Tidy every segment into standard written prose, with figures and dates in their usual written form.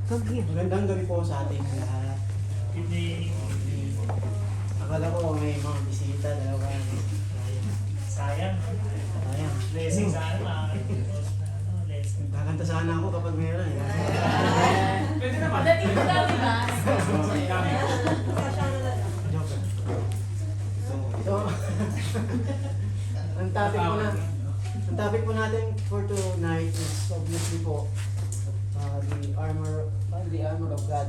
Magandang gabi po sa ating lahat. Hindi Akala ko may mga bisita, dalawa. sayang. Sayang. Blessing sana makakalimutan na blessing. Kakanta sana ako kapag meron. Pwede naman. Dating mo daw, di ba? Joke. So, ang topic po natin for tonight is obviously po the armor of God.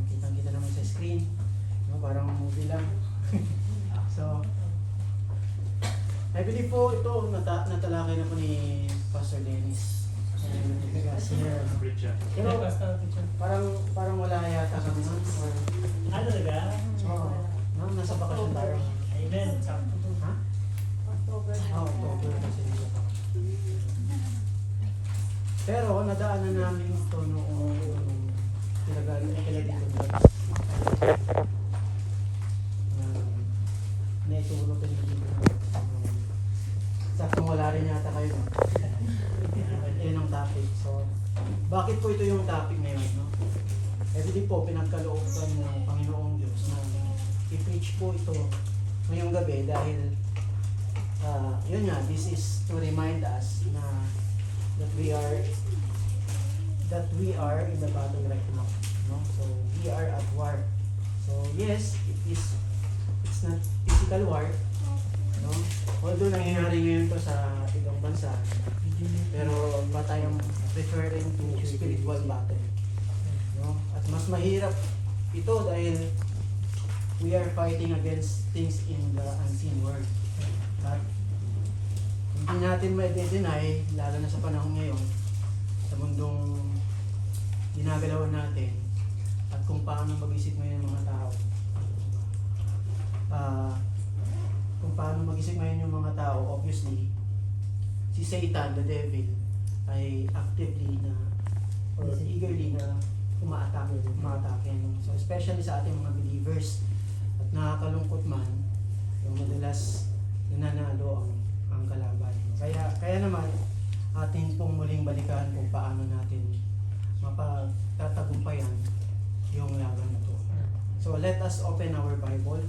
Kitang-kita naman sa screen. No, parang movie lang. So, I believe po ito natalakay na po ni Pastor Dennis. Pero parang wala yata kami nun. Or, Ano talaga? no, nasa bakasyon tayo. Amen. Sakto to. Ha? October. October kasi nasa bakasyon. Pero nadaanan namin ito noong pinag-dito naitulog ka dito. Saktong wala rin yata kayo. Yun ang topic. So, bakit po ito yung topic ngayon? No? Everyday po, pinagkalooban ng Panginoong Diyos na i-preach po ito ngayong gabi dahil yun nga, this is to remind us na that we are in the battle right now. No? So, we are at war. So, yes, it's not physical war. No? Although nangyayari ngayon to sa ibang bansa, pero but I am referring to spiritual battle. No? At mas mahirap ito dahil we are fighting against things in the unseen world. At hindi natin ma-deny, lalo na sa panahon ngayon, sa mundong ginagalawan natin, at kung paano mag-isip ngayon ng mga tao. Kung paano mag-isip ngayon yung mga tao, obviously, si Satan, the devil, ay actively na, or eagerly na umaatake. No? So, especially sa ating mga believers, at nakakalungkot man, yung madalas nananalo ang kalaban. Kaya naman, ating pong muling balikan kung paano natin mapagtatagumpayan yung laban na to. So, let us open our Bible.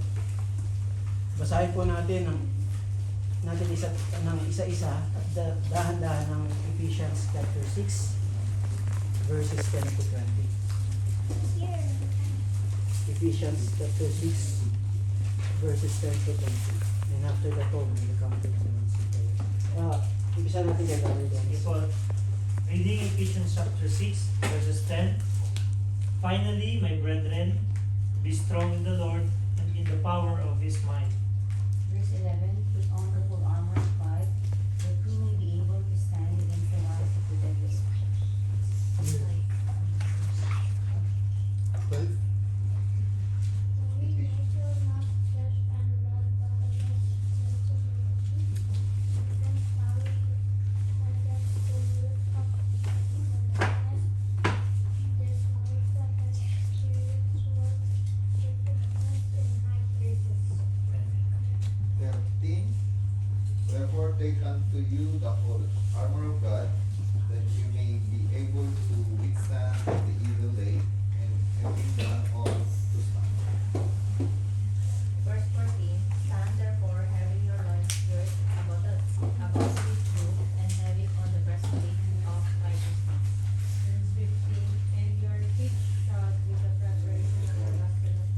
Basahin po natin isa-isa at dahan-dahan ng Ephesians chapter 6 verses 10 to 20. Ephesians chapter 6 verses 10 to 20. And after that, we'll come to the umpisa natin kay Brother Dennis. Before reading Ephesians chapter 6, verses 10. Finally, my brethren, be strong in the Lord and in the power of His might. Verse 11, put on the full armor of God, that we may be able to stand against the wiles of the devil. 12. Wherefore take unto you the whole armor of God, that you may be able to withstand the evil day, and having done all to stand. Verse 14, stand therefore, having your loins girt about with truth, and having on the breastplate of righteousness. Verse 15, and your feet shod with the preparation of the gospel of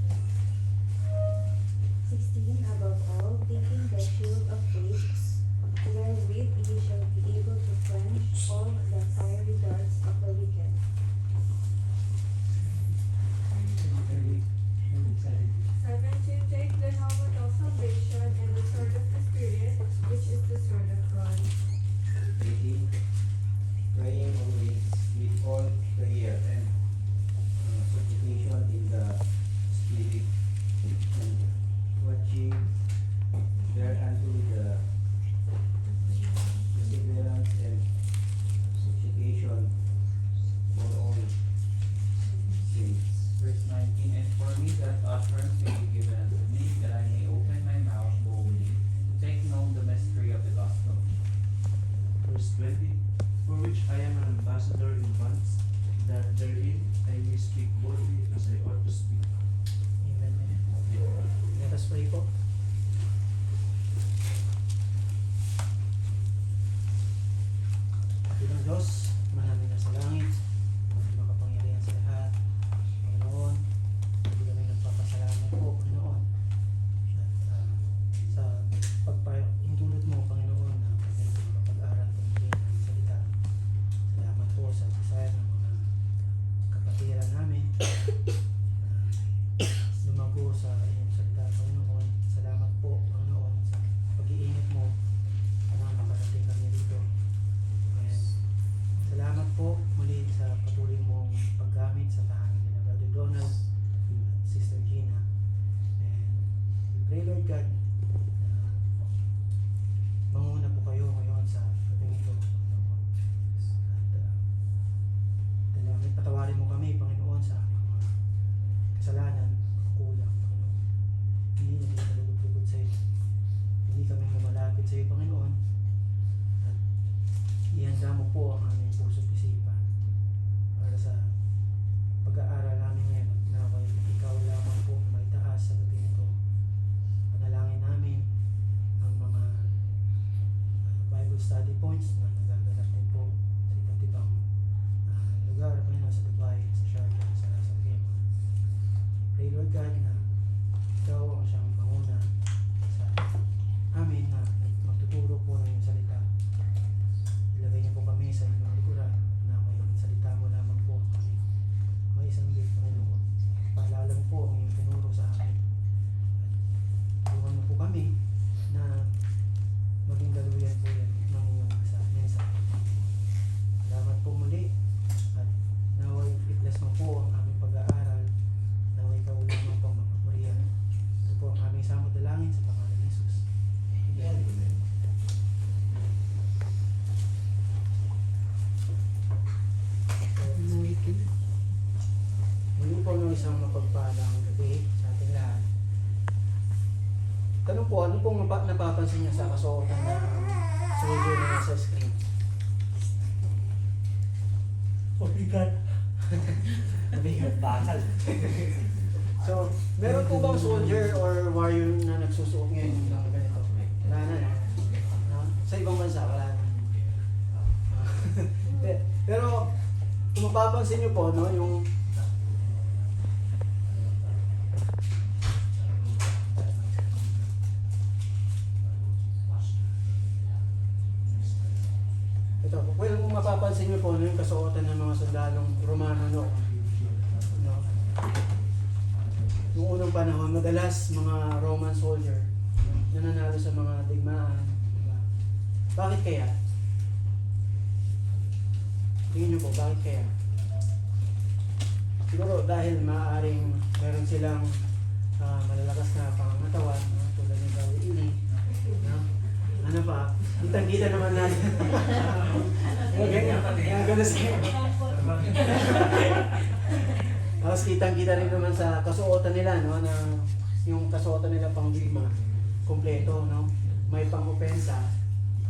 peace. 16, above all, taking the shield of faith, wherewith ye shall be able to quench all the fiery darts of the wicked. 17, take the helmet of salvation and the sword of the Spirit, which is the sword of God. 18, praying always with all prayer and supplication in the Spirit, and watching thereunto the perseverance and supplication for all saints. Verse 19, and for me that utterance may be given unto me, that I may open my mouth boldly, to take known the mystery of the gospel. Verse 20, for which I am an ambassador in bonds, that therein I may speak boldly as I ought to speak. Amen. Let us pray po. Bilang Diyos, maraming nasa langit, maraming makapangyarihan sa lahat. Panginoon, hindi kami nagpapasalamat po, Panginoon. At sa pagpahintulot mo, Panginoon, na kami makapag-aral po ng salita. Salamat po sa desire ng mga kapatiran namin na lumago sa inyong salita, Panginoon. Salamat po, Panginoon, sa pag-iingat mo para makarating kami dito. And salamat po muli sa patuloy mong paggamit sa tahanan nila Brother Donald at Sister Gina. And we pray, Lord God, na manguna po kayo ngayon sa gabing ito, Panginoon. At patawarin mo kami, Panginoon, sa aming mga kasalanan, kulang, Panginoon. Hindi na kalugod-lugod sa iyo. Hindi kami lumalapit sa iyo, Panginoon. At ihanda mo po ang aming puso't isipan para sa pag-aaral namin ngayon. Naway ikaw lamang po may taas sa gabi nito. Panalangin namin ang mga Bible study points na nagaganap din po sa iba't ibang lugar, Panginoon, sa Dubai, sa Sharjah, sa Ras Al Khaimah. Pray, Lord God, na ikaw ang siyang manguna sa amin na magtuturo po ng iyong salita. Ilagay niyo po kami sa inyong likuran na may salita mo lamang po kami. May isang bit, Panginoon. Paalala mo po ang iyong tinuro sa amin. At tulungan mo po kami na maging daluyan po yan ng iyong mensahe. Salamat po muli at naway i-bless mo po ang aming pag-aaral. Naway ikaw lamang po mapapurihan. Ito po ang aming samot dalangin sa pangalan ni Jesus. Amen. Muli po ng isang mapagpalang gabi sa ating lahat. Tanong po, ano pong napapansin niya sa kasuotan ng soldier na nasa screen? Obrigado. Bakal. So, meron po bang soldier or warrior na nagsusuot ngayon ng ganito? Wala na, no? No? Sa ibang bansa, wala na. Pero, kung mapapansin niyo po, no, yung ito, well, kung mapapansin niyo po, no, yung kasuotan ng mga sundalong Romano noon. No? Noong unang panahon, madalas mga Roman soldier nananalo sa mga digmaan. Diba? Bakit kaya? Tingin niyo po, bakit kaya? Siguro dahil maaaring meron silang malalakas na pangangatawan, no? Tulad ng Gary Ili. No? Ano pa? Kitang-kita naman natin. Ganun siya. Tapos kitang-kita rin naman sa kasuotan nila, no, na yung kasuotan nila pang digma, kompleto, no? May pang-opensa,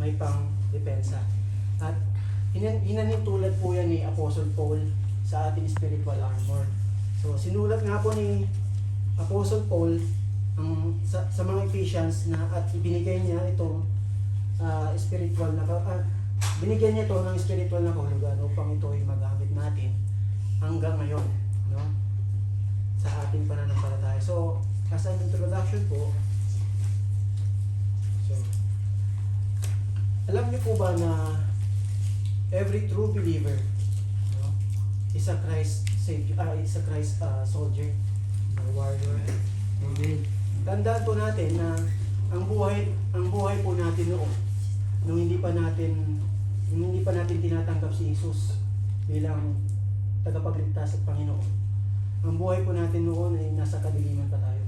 may pang-depensa. At hinanitulad po yan ni Apostle Paul sa ating spiritual armor. So sinulat nga po ni Apostle Paul sa mga Ephesians na at ibinigay niya ito spiritual na binigyan niya ito ng spiritual na kahulugan upang ito ay magamit natin hanggang ngayon, no? Sa ating pananampalataya. So, as an introduction po, so, alam niyo po ba na every true believer, no, is a Christ Savior, is a Christ soldier, warrior. Amen. Tandaan po natin na ang buhay po natin noon, nung hindi pa natin tinatanggap si Jesus bilang tagapagligtas at Panginoon. Ang buhay po natin noon ay nasa kadiliman pa tayo.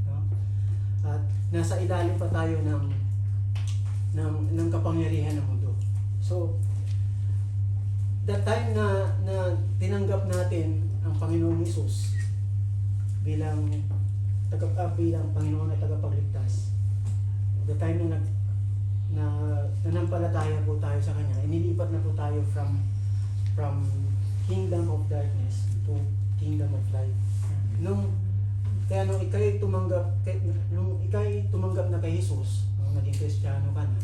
No? At nasa ilalim pa tayo ng kapangyarihan ng mundo. So, that time na tinanggap natin ang Panginoong Jesus bilang Panginoon at tagapagligtas, the time na nanampalataya po tayo sa Kanya, inilipat na po tayo from kingdom of darkness to kingdom of light. Kaya nung ikay tumanggap na kay Jesus, naging Kristiyano ka na,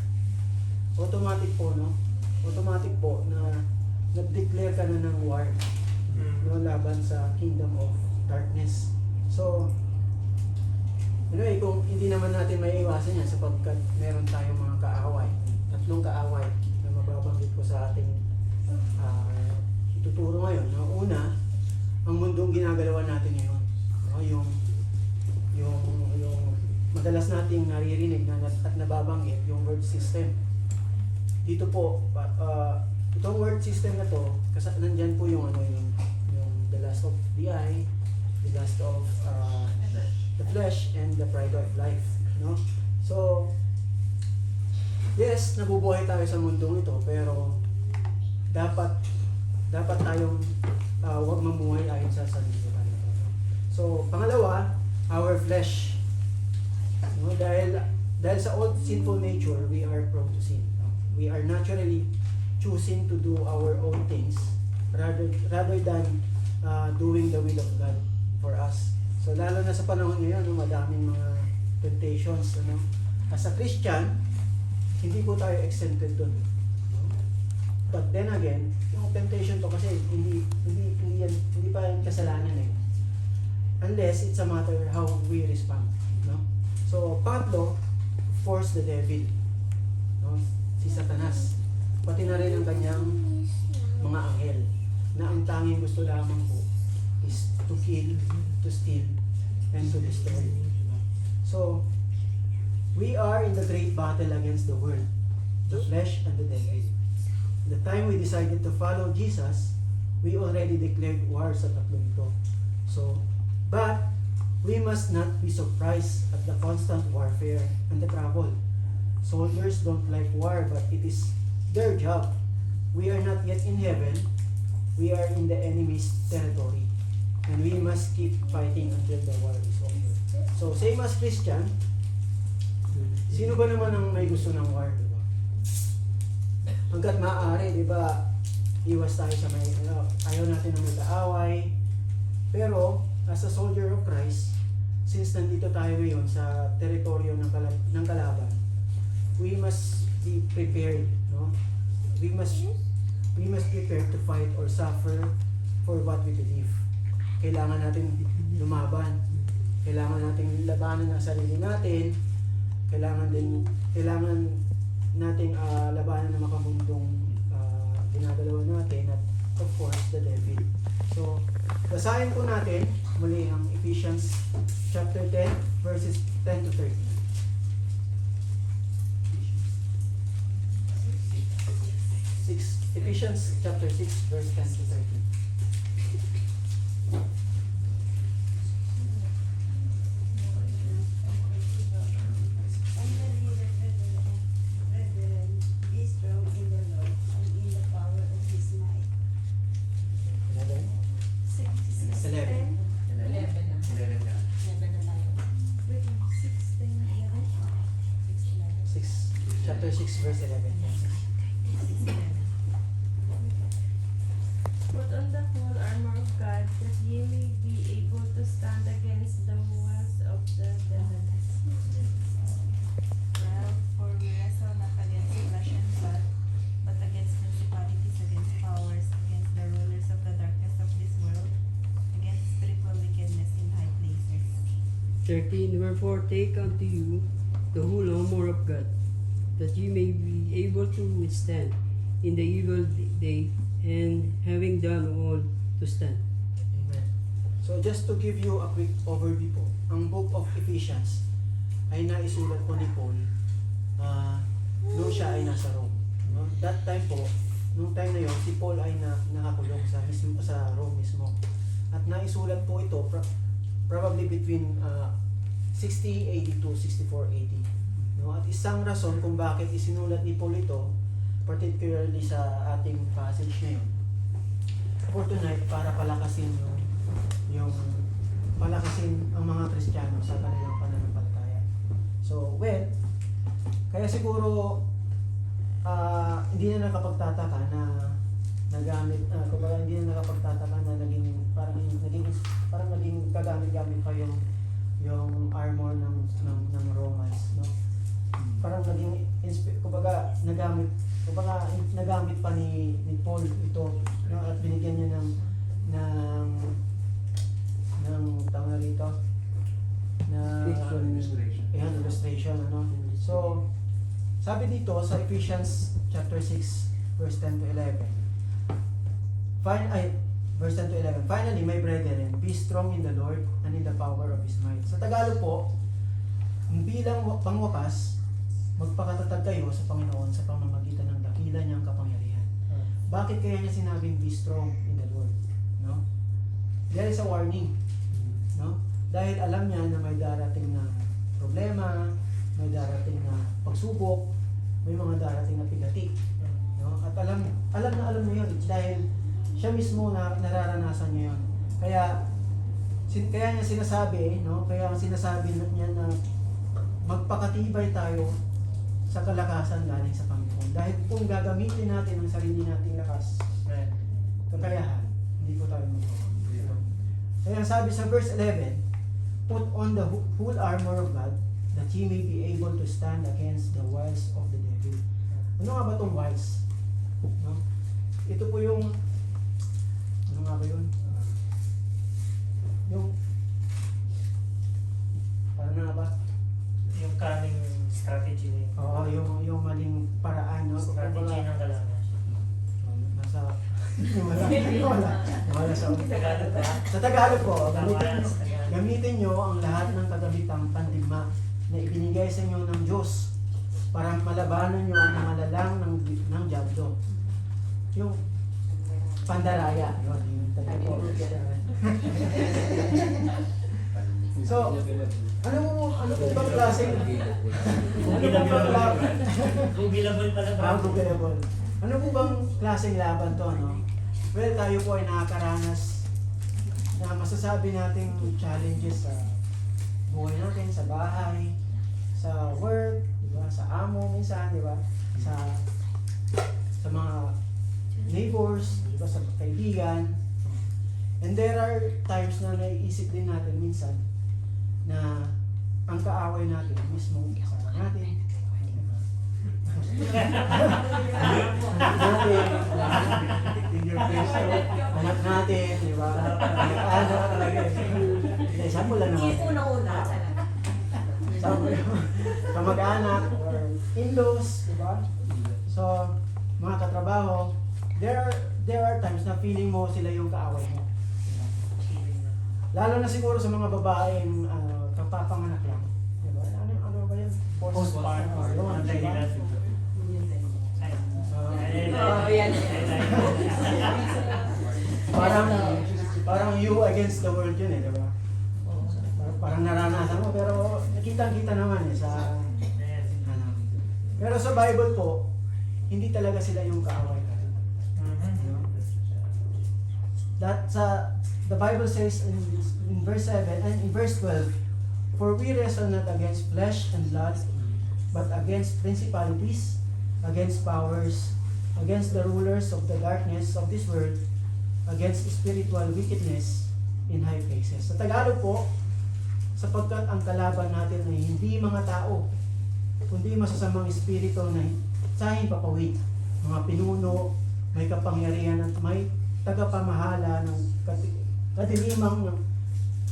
automatic po na nag-declare ka na ng war laban sa kingdom of darkness. So, anyway, kung hindi naman natin may iwasan yan sapagkat meron tayong mga kaaway, tatlong kaaway na mababanggit ko sa ating ituturo ngayon. Una, ang mundong ginagalawan natin ngayon. Yung madalas nating naririnig at nababanggit, yung word system. Dito po, itong word system na to, nandyan po yung the lust of the eye, the lust of the flesh, and the pride of life. No? So, yes, nabubuhay tayo sa mundong ito, pero dapat tayong huwag mamuhay ayon sa sarili natin. So, pangalawa, our flesh. No? Dahil sa old sinful nature, we are prone to sin. We are naturally choosing to do our own things rather than doing the will of God for us. So lalo na sa panahon ngayon, madaming mga temptations. As a Christian, hindi po tayo exempted dun. But then again, yung temptation to kasi hindi pa yan kasalanan eh. Unless it's a matter how we respond. No? So pangatlo, of course, the devil. No? Si Satanas. Pati na rin ang kanyang mga anghel na ang tanging gusto lamang po is to kill, to steal, and to destroy. So, we are in the great battle against the world, the flesh, and the devil. The time we decided to follow Jesus, we already declared war sa tatlong ito. So, but we must not be surprised at the constant warfare and the trouble. Soldiers don't like war, but it is their job. We are not yet in heaven. We are in the enemy's territory. And we must keep fighting until the war is over. So, same as Christian, sino ba naman ang may gusto ng war, di ba? Hanggat maaari, di ba, iwas tayo sa may, ayaw natin ng mag-aaway. Pero, as a soldier of Christ, since nandito tayo ngayon sa teritoryo ng kalaban, we must be prepared, no? We must prepare to fight or suffer for what we believe. Kailangan natin lumaban. Kailangan nating labanan ang sarili natin. Kailangan nating labanan ng makamundong ginagalawan natin at of course the devil. So, basahin po natin muli ang Ephesians chapter 10 verses 10 to 13. Ephesians chapter 6 verse 10 to 13. Brethren, be strong in the Lord and in the power of His might. 11. 11. 11 na. 11 na tayo. Wait, 16, 11? 6. Chapter 6 verse 11. Put on the whole armor of God, that ye may be able to stand against the wiles of the devil. Well, for we wrestle not against flesh and blood, but against principalities, against powers, against the rulers of the darkness of this world, against spiritual wickedness in high places. 13. Wherefore take unto you the whole armor of God, that ye may be able to withstand in the evil day, and having done all, to stand. Amen. So just to give you a quick overview po, ang book of Ephesians ay naisulat po ni Paul nung siya ay nasa Rome. No? That time po, nung time na yon, si Paul ay nakakulong sa Rome mismo. At naisulat po ito probably between 60 AD to 64 AD. No? At isang rason kung bakit isinulat ni Paul ito, particularly sa ating passage ngayon, for tonight, para palakasin ang mga Kristiyano sa kanilang pananampalataya. So, well, kaya siguro hindi na nakapagtataka na nagamit, kumbaga hindi na nakapagtataka na parang naging kagamit-gamit pa yung armor ng Romans, no? Parang naging kumbaga nagamit pa ni Paul ito, no? At binigyan niya ng tawag rito na illustration, ano? So sabi dito sa Ephesians chapter 6 verse 10 to 11. Verse 10 to 11. Finally, my brethren, be strong in the Lord and in the power of His might. Sa Tagalog po, bilang pangwakas, magpakatatag kayo sa Panginoon sa pamamagitan ng dakila niyang kapangyarihan. Bakit kaya niya sinabing be strong in the Lord? No? There is a warning. No? Dahil alam niya na may darating na problema, may darating na pagsubok, may mga darating na pigati. No? At alam niya yun dahil siya mismo na nararanasan niya yun. Kaya niya sinasabi, no? Kaya sinasabi niya na magpakatibay tayo sa kalakasan galing sa Panginoon. Dahil kung gagamitin natin ang sarili nating lakas, kakayahan, hindi po tayo magawa. Kaya sabi sa verse 11, put on the full armor of God that ye may be able to stand against the wiles of the devil. Ano nga ba itong wiles? No? Ito po yung ano nga ba yun? Yung paano nga ba? Yung cunning strategy na yun. Oo, yung maling paraan, no? Strategy ng kalaban. Nasa wala sa Tagalog ba? Sa Tagalog po, Tama yan sa Tagalog. gamitin nyo ang lahat ng kagamitang pandigma na ibinigay sa inyo ng Diyos para malabanan nyo ang mga lalang ng diablo. Yung pandaraya. Yung Tagalog. So, ano po bang klaseng Googlable pala ba? Googleable. Ano po bang klaseng laban to, no? Well, tayo po ay nakakaranas na masasabi nating challenges sa buhay natin, sa bahay, sa work, di ba? Sa amo minsan, di ba? Sa mga neighbors, di ba? Sa kaibigan. And there are times na naiisip din natin minsan na ang kaaway natin mismo kasama natin. Anak natin, di ba? Sample lang naman. Una-una talaga. Kamag-anak or in-laws, di ba? So, mga katrabaho, there are times na feeling mo sila yung kaaway mo. Lalo na siguro sa mga babaeng kapapanganak lang. Diba? Ano ba yan? Postpartum. Yun, Ang diba? dahilan. yan. Parang you against the world yun eh, diba? Parang naranasan mo, pero nakita-kita naman eh sa ano. Pero sa Bible po, hindi talaga sila yung kaaway natin. The Bible says in verse 7 and in verse 12, for we wrestle not against flesh and blood, but against principalities, against powers, against the rulers of the darkness of this world, against spiritual wickedness in high places. Sa Tagalog po, sapagkat ang kalaban natin ay hindi mga tao, kundi masasamang espiritu na sahing papawid, mga pinuno, may kapangyarihan at may tagapamahala ng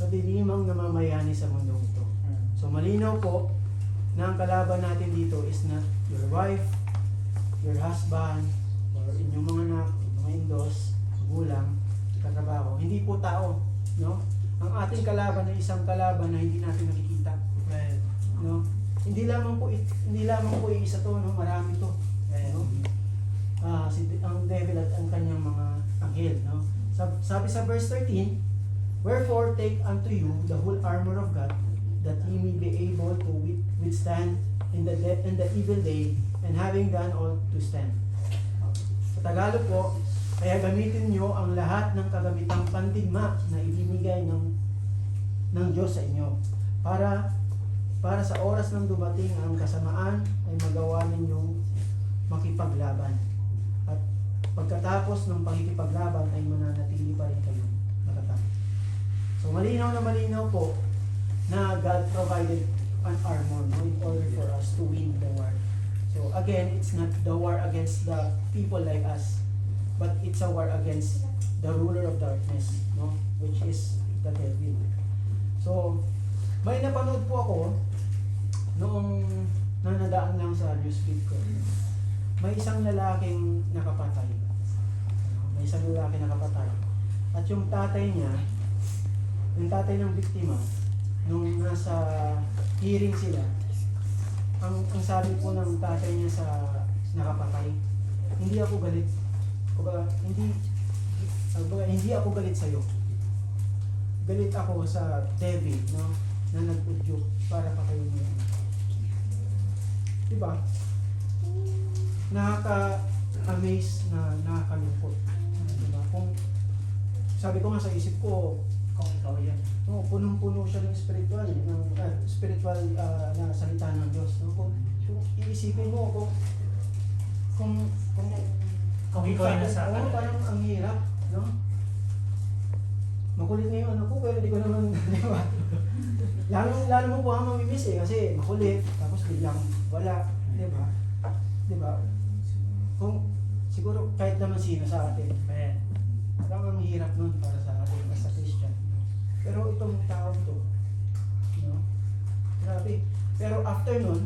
kadilimang namamayani sa mundong ito. So malinaw po na ang kalaban natin dito is not your wife, your husband, or inyong mga anak, mga indos, magulang, katrabaho. Hindi po tao, no? Ang ating kalaban ay isang kalaban na hindi natin nakikita. No? Hindi lamang po isa to, no? Marami to. No? Ang devil at ang kanyang mga anghel, no? Sabi sa verse 13, wherefore take unto you the whole armor of God, that ye may be able to withstand in the evil day, and having done all to stand. Sa Tagalog po, kaya gamitin nyo ang lahat ng kagamitang pandigma na ibinigay ng Diyos sa inyo para sa oras ng dumating ang kasamaan ay magawa ninyong makipaglaban. pagkatapos ng pakikipaglaban ay mananatili pa rin kayong matatag. So malinaw na malinaw po na God provided an armor, no, in order for us to win the war. So again, it's not the war against the people like us, but it's a war against the ruler of darkness, no, which is the devil. So may napanood po ako noong nanadaan lang sa newsfeed ko. May isang lalaking nakapatay. May isang lalaki nakapatay. At yung tatay niya, yung tatay ng biktima, nung nasa hearing sila, ang sabi po ng tatay niya sa nakapatay, hindi ako galit. Kumbaga, hindi ako galit sa'yo. Galit ako sa devil, no, na nag-udyok para pa kayo ngayon. Diba? Nakaka-amaze na nakakalungkot. Diba? Kung sabi ko nga sa isip ko, Kung ikaw yan. punong-puno siya ng spiritual, na salita ng Diyos. No? Kung iisipin mo, kung Kung ikaw yung nasa oo, parang ang hirap, no? Makulit ngayon ako, pero di ko naman, di ba? Lalo mo po ang mamimiss kasi makulit, tapos biglang wala, di ba? Di ba? Kung siguro kahit naman sino sa atin, parang ang hirap nun para sa atin as a Christian. Pero itong tao to, no? Grabe. Pero after nun,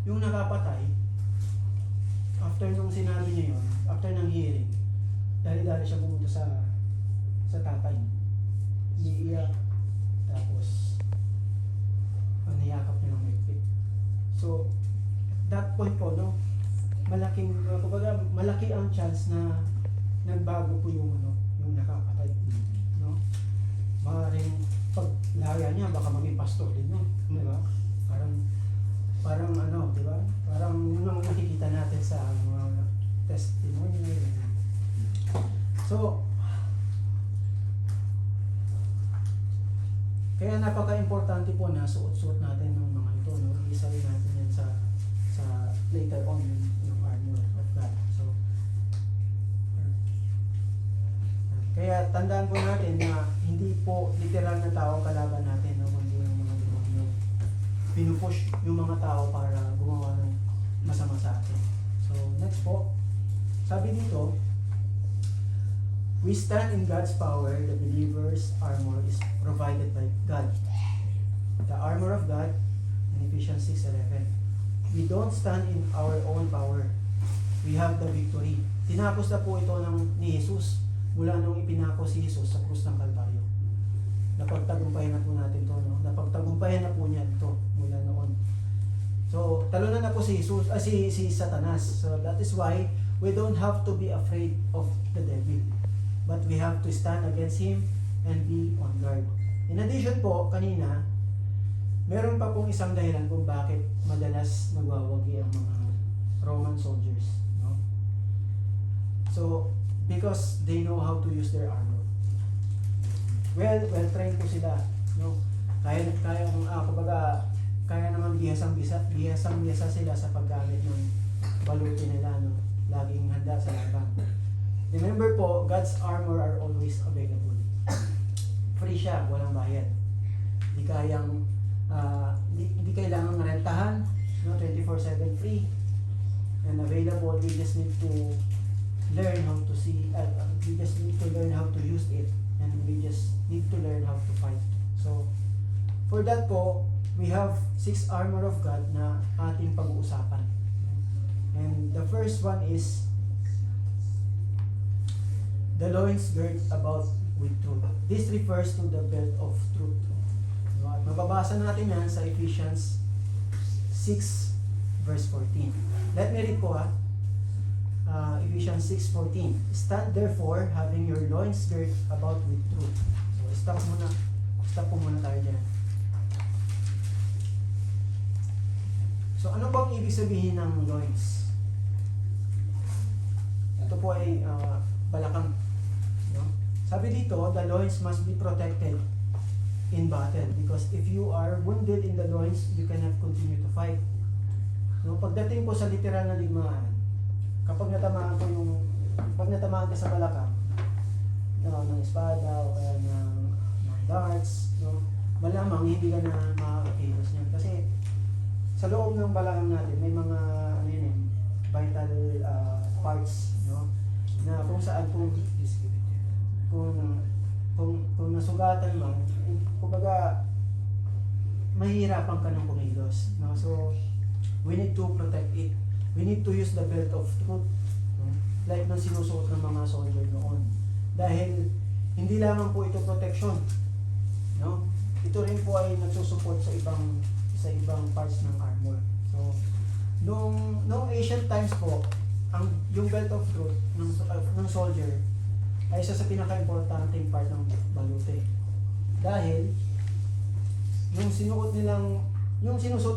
yung nakapatay, after nung sinabi niya yun, after ng hearing, dali-dali siya pumunta sa tatay. Iiyak. Tapos, ang niyakap niya ng mahigpit. So, that point po, no, malaki ang chance na nagbago po yung nakapatay. No? Maaaring pag laya niya, baka maging pastor din, no? Di ba? Parang ano, di ba? Parang yun ang nakikita natin sa mga testimony. So, kaya napaka-importante po na suot-suot natin ng mga ito, no? Isali natin yan sa later on yung armor of God. So, kaya tandaan po natin na hindi po literal na tao kalaban natin, no? Kundi yung mga demonyo. Pinupush yung mga tao para gumawa ng masama sa atin. So, next po, sabi dito, we stand in God's power. The believer's armor is provided by God. The armor of God in Ephesians 6:11. We don't stand in our own power. We have the victory. Tinapos na po ito ni Jesus mula nung ipinako si Jesus sa krus ng Kalbaryo. Napagtagumpayan na po natin ito, no? Napagtagumpayan na po niya ito mula noon. So, talunan na po si Jesus, si Satanas. So, that is why we don't have to be afraid of the devil. But we have to stand against him and be on guard. In addition po, kanina, meron pa pong isang dahilan kung bakit madalas nagwawagi ang mga Roman soldiers. No? So, because they know how to use their armor. Well trained po sila. No? Kaya naman bihasang-bihasa sila sa paggamit ng baluti nila. No? Laging handa sa laban. Remember po, God's armor are always available. Free siya, walang bayad. Hindi kailangan rentahan, no? 24/7 free and available. We just need to learn how to we just need to learn how to use it, and we just need to learn how to fight. So, for that po, we have 6 armor of God na ating pag-uusapan. And the first one is the loins girt about with truth. This refers to the belt of truth. No? At mababasa natin yan sa Ephesians 6 verse 14. Let me read po Ephesians 6:14. Stand therefore, having your loins girt about with truth. So, stop po muna tayo dyan. So, ano bang ibig sabihin ng loins? Ito po ay balakang. No? Sabi dito, the loins must be protected in battle because if you are wounded in the loins, you cannot continue to fight. No? Pagdating po sa literal na digmaan, kapag natamaan ko pag natamaan ka sa balakang, no, ng espada o kaya ng darts, no, malamang hindi ka na makakakilos niyan. Kasi sa loob ng balakang natin, may mga ano yun eh, vital parts, no, na kung saan kung nasugatan man, kumbaga mahihirapan ka ng kumilos, no? So we need to protect it. We need to use the belt of truth, no? Like nang sinusuot ng mga soldier noon. Dahil hindi lamang po ito protection, no? Ito rin po ay nagsusupport sa ibang parts ng armor. So nung ancient times po, yung belt of truth ng soldier ay isa sa pinaka-importanting part ng balute. Dahil yung sinusuot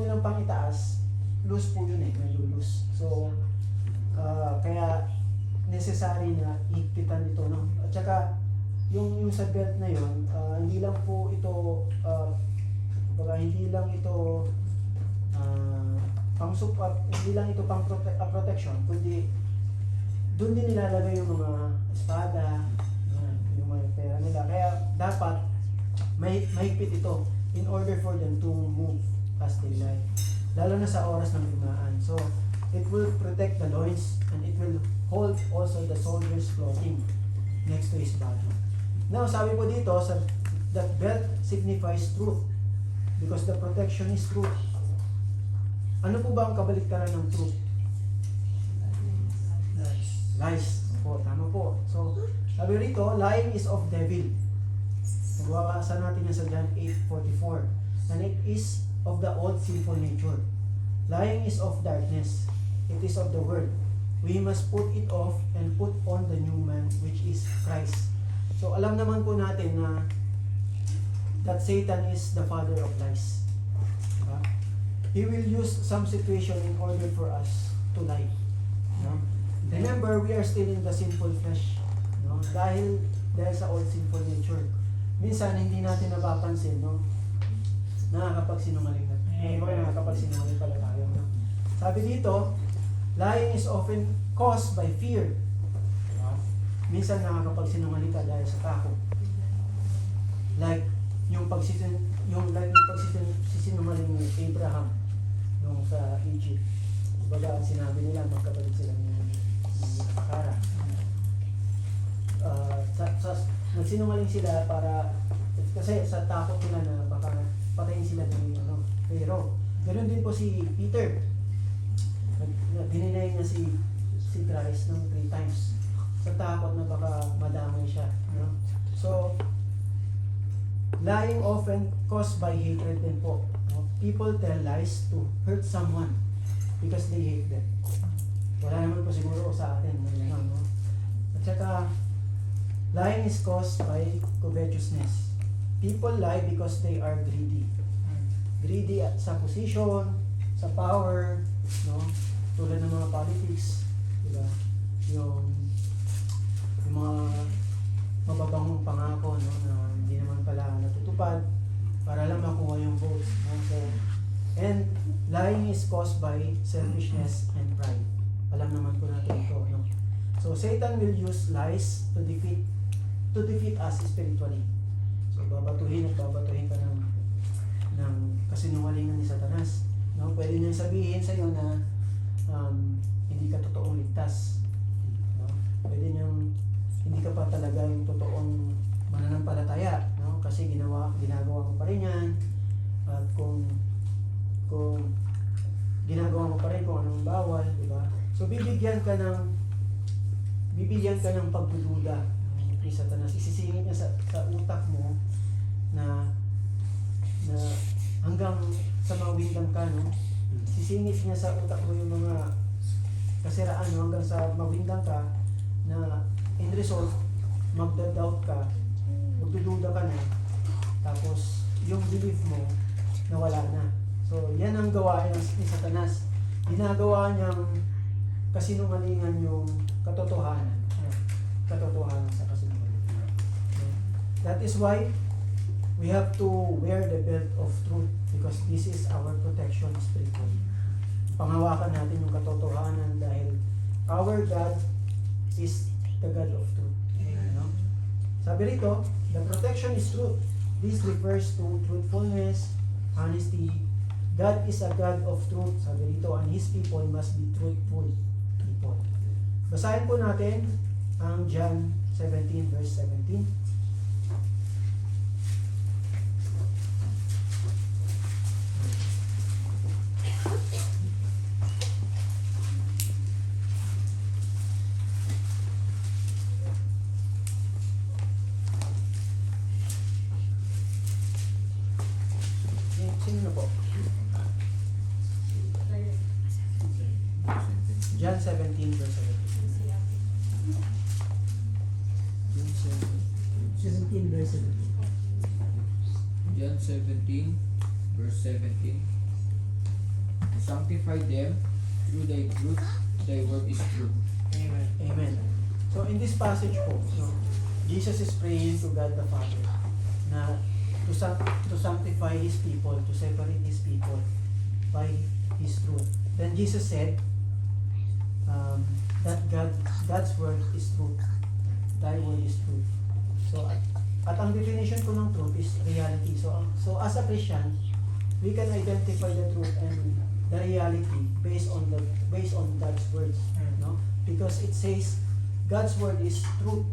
nilang pangitaas, loose po yun eh, may loose. So kaya necessary na higpitan ito, no? At saka yung sa belt na yun, hindi lang po ito hindi lang ito hindi lang ito pang protection, kundi doon din nilalagay yung mga espada, yung mga pera nila. Kaya dapat mahigpit ito in order for them to move as they like, lalo na sa oras ng digmaan. So it will protect the loins and it will hold also the soldier's clothing next to his body. Now sabi po dito, that belt signifies truth because the protection is truth. Ano po ba ang kabaliktaran ng truth? Lies. Po, tama po. So, sabi rito, lying is of devil. Nagwakasa natin yan sa John 8:44. And it is of the old sinful nature. Lying is of darkness. It is of the world. We must put it off and put on the new man, which is Christ. So, alam naman po natin na that Satan is the father of lies. Diba? He will use some situation in order for us to lie. No? Remember, we are still in the sinful flesh. No? Dahil sa old sinful nature. Minsan, hindi natin napapansin, no? Nakakapagsinungaling na. Nakakapagsinungaling pala tayo. No? Sabi dito, lying is often caused by fear. Diba? Minsan, nakakapagsinungaling ka dahil sa takot. Like, yung pagsisinungaling ni Abraham nung sa Egypt. Kumbaga, sinabi nila, magkapatid sila ni Akara. Nagsinungaling sila kasi sa takot nila na baka patayin sila ng Pero ganoon din po si Peter. Dininay niya si Christ ng 3 times sa takot na baka madamay siya. No? So, lying often caused by hatred din po. No? People tell lies to hurt someone because they hate them. Wala naman po siguro sa atin. No? At saka, lying is caused by covetousness. People lie because they are greedy. Greedy sa position, sa power, no? Tulad ng mga politics, diba? Yung mga mababangong pangako, no? Na hindi naman pala natutupad para lang makuha yung votes. No? So, and lying is caused by selfishness and pride. Alam naman po natin ito, no? So Satan will use lies to defeat us spiritually. So babatuhin ka ng kasinungalingan ni Satanas. No? Pwede niyang sabihin sa iyo na hindi ka totoong ligtas. No? Pwede niyang hindi ka pa talaga yung totoong mananampalataya, no? Kasi ginagawa mo pa rin yan. At kung ginagawa mo pa rin kung anong bawal, di ba? So bibigyan ka ng pagdududa ni Satanas. Isisingit niya sa utak mo na hanggang sa mawindang ka, no? Sisingit niya sa utak mo yung mga kasiraan, no? Hanggang sa mawindang ka na in result, magda-doubt ka, magdududa ka na, tapos yung belief mo nawala na. So yan ang gawain ni Satanas. Ginagawa niyang kasinungalingan yung katotohanan. Katotohanan sa kasinungalingan. That is why we have to wear the belt of truth because this is our protection spiritually. Panghawakan natin yung katotohanan dahil our God is the God of truth. No? Sabi rito, the protection is truth. This refers to truthfulness, honesty. God is a God of truth. Sabi rito, and His people must be truthful people. Basahin po natin ang John 17 verse 17. Sino po? John 17 verse 17. John 17 verse 17. John 17, verse 17. Sanctify them through thy truth, thy word is truth. Amen. Amen. So in this passage po, no, Jesus is praying to God the Father na to sanctify His people, to separate His people by His truth. Then Jesus said that God's word is truth. Thy word is truth. So at ang definition ko ng truth is reality. So as a Christian, we can identify the truth and the reality based on God's words, no? Because it says God's word is truth.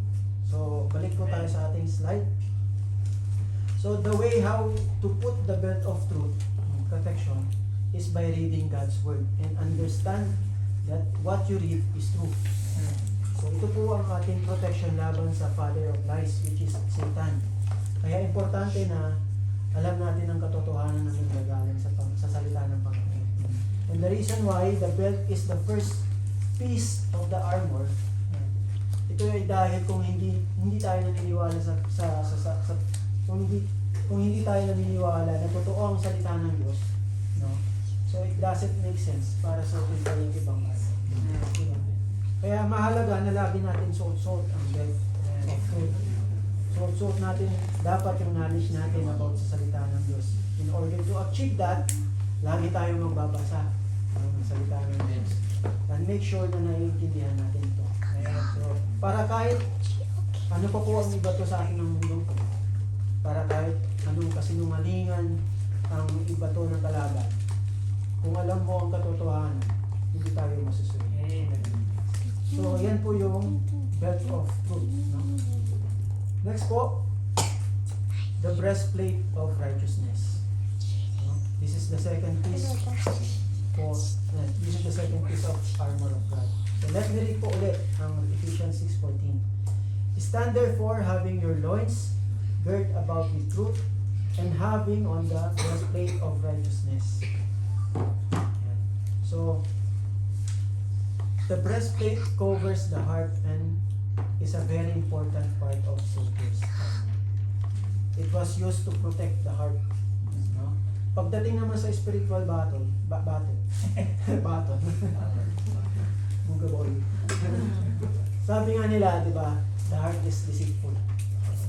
So balik po tayo sa ating slide. So the way how to put the belt of truth, protection, is by reading God's word and understand that what you read is truth. So ito po ang ating protection laban sa father of lies, which is Satan. Kaya importante na alam natin ang katotohanan ng nanggagaling sa salita ng Panginoon. And the reason why the belt is the first piece of the armor, ito ay dahil kung hindi tayo naniniwala kung hindi tayo naniniwala na totoo ang salita ng Diyos, no? So it doesn't make sense para suotin pa yung ibang armor. Diba? Kaya mahalaga na lagi natin suot-suot ang belt of truth. Suot-suot natin dapat yung knowledge natin about sa salita ng Diyos. In order to achieve that, lagi tayo magbabasa ng salita ng Diyos. And make sure na naiintindihan natin ito. So, para kahit ano pa po ang iba to sa akin ng mundo ko, para kahit anong kasinungalingan ang iba to ng kalaban, kung alam mo ang katotohanan, hindi tayo masusunod. So, yan po yung belt of truth. No? Next po, the breastplate of righteousness. No? This is the second piece of armor of God. So, let me read po ulit ang Ephesians 6:14. Stand therefore, having your loins girt about with truth, and having on the breastplate of righteousness. Yan. So, the breastplate covers the heart and is a very important part of soldiers' armor. It was used to protect the heart. No? Pagdating naman sa spiritual battle, Bugaboy. Sabi nga nila, di ba, the heart is deceitful.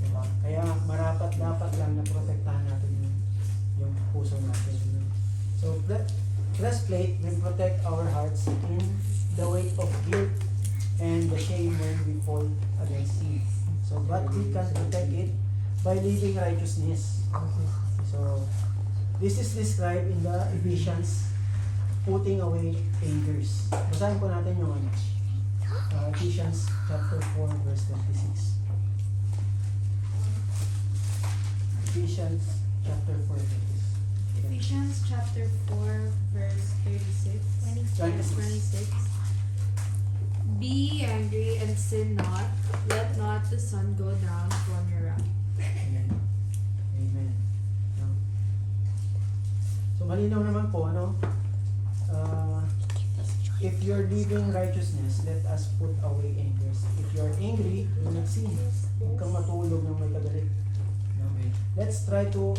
Diba? Kaya dapat lang na protektahan natin yung puso natin. So, breastplate will protect our hearts in the weight of guilt and the shame when we fall against sin. So, but we can protect it by living righteousness. So, this is described in the Ephesians, putting away angers. Basahin po natin yung Ephesians chapter 4 verse 26. Ephesians chapter 4 verse 26. Ephesians chapter 4 verse 36. 26. Be angry and sin not. Let not the sun go down upon your wrath. Amen. Amen. No? So malinaw naman po, no? If you're living righteousness, let us put away angers. If you're angry, do not sin. Huwag kang matulog ng may kagalit. No? Let's try po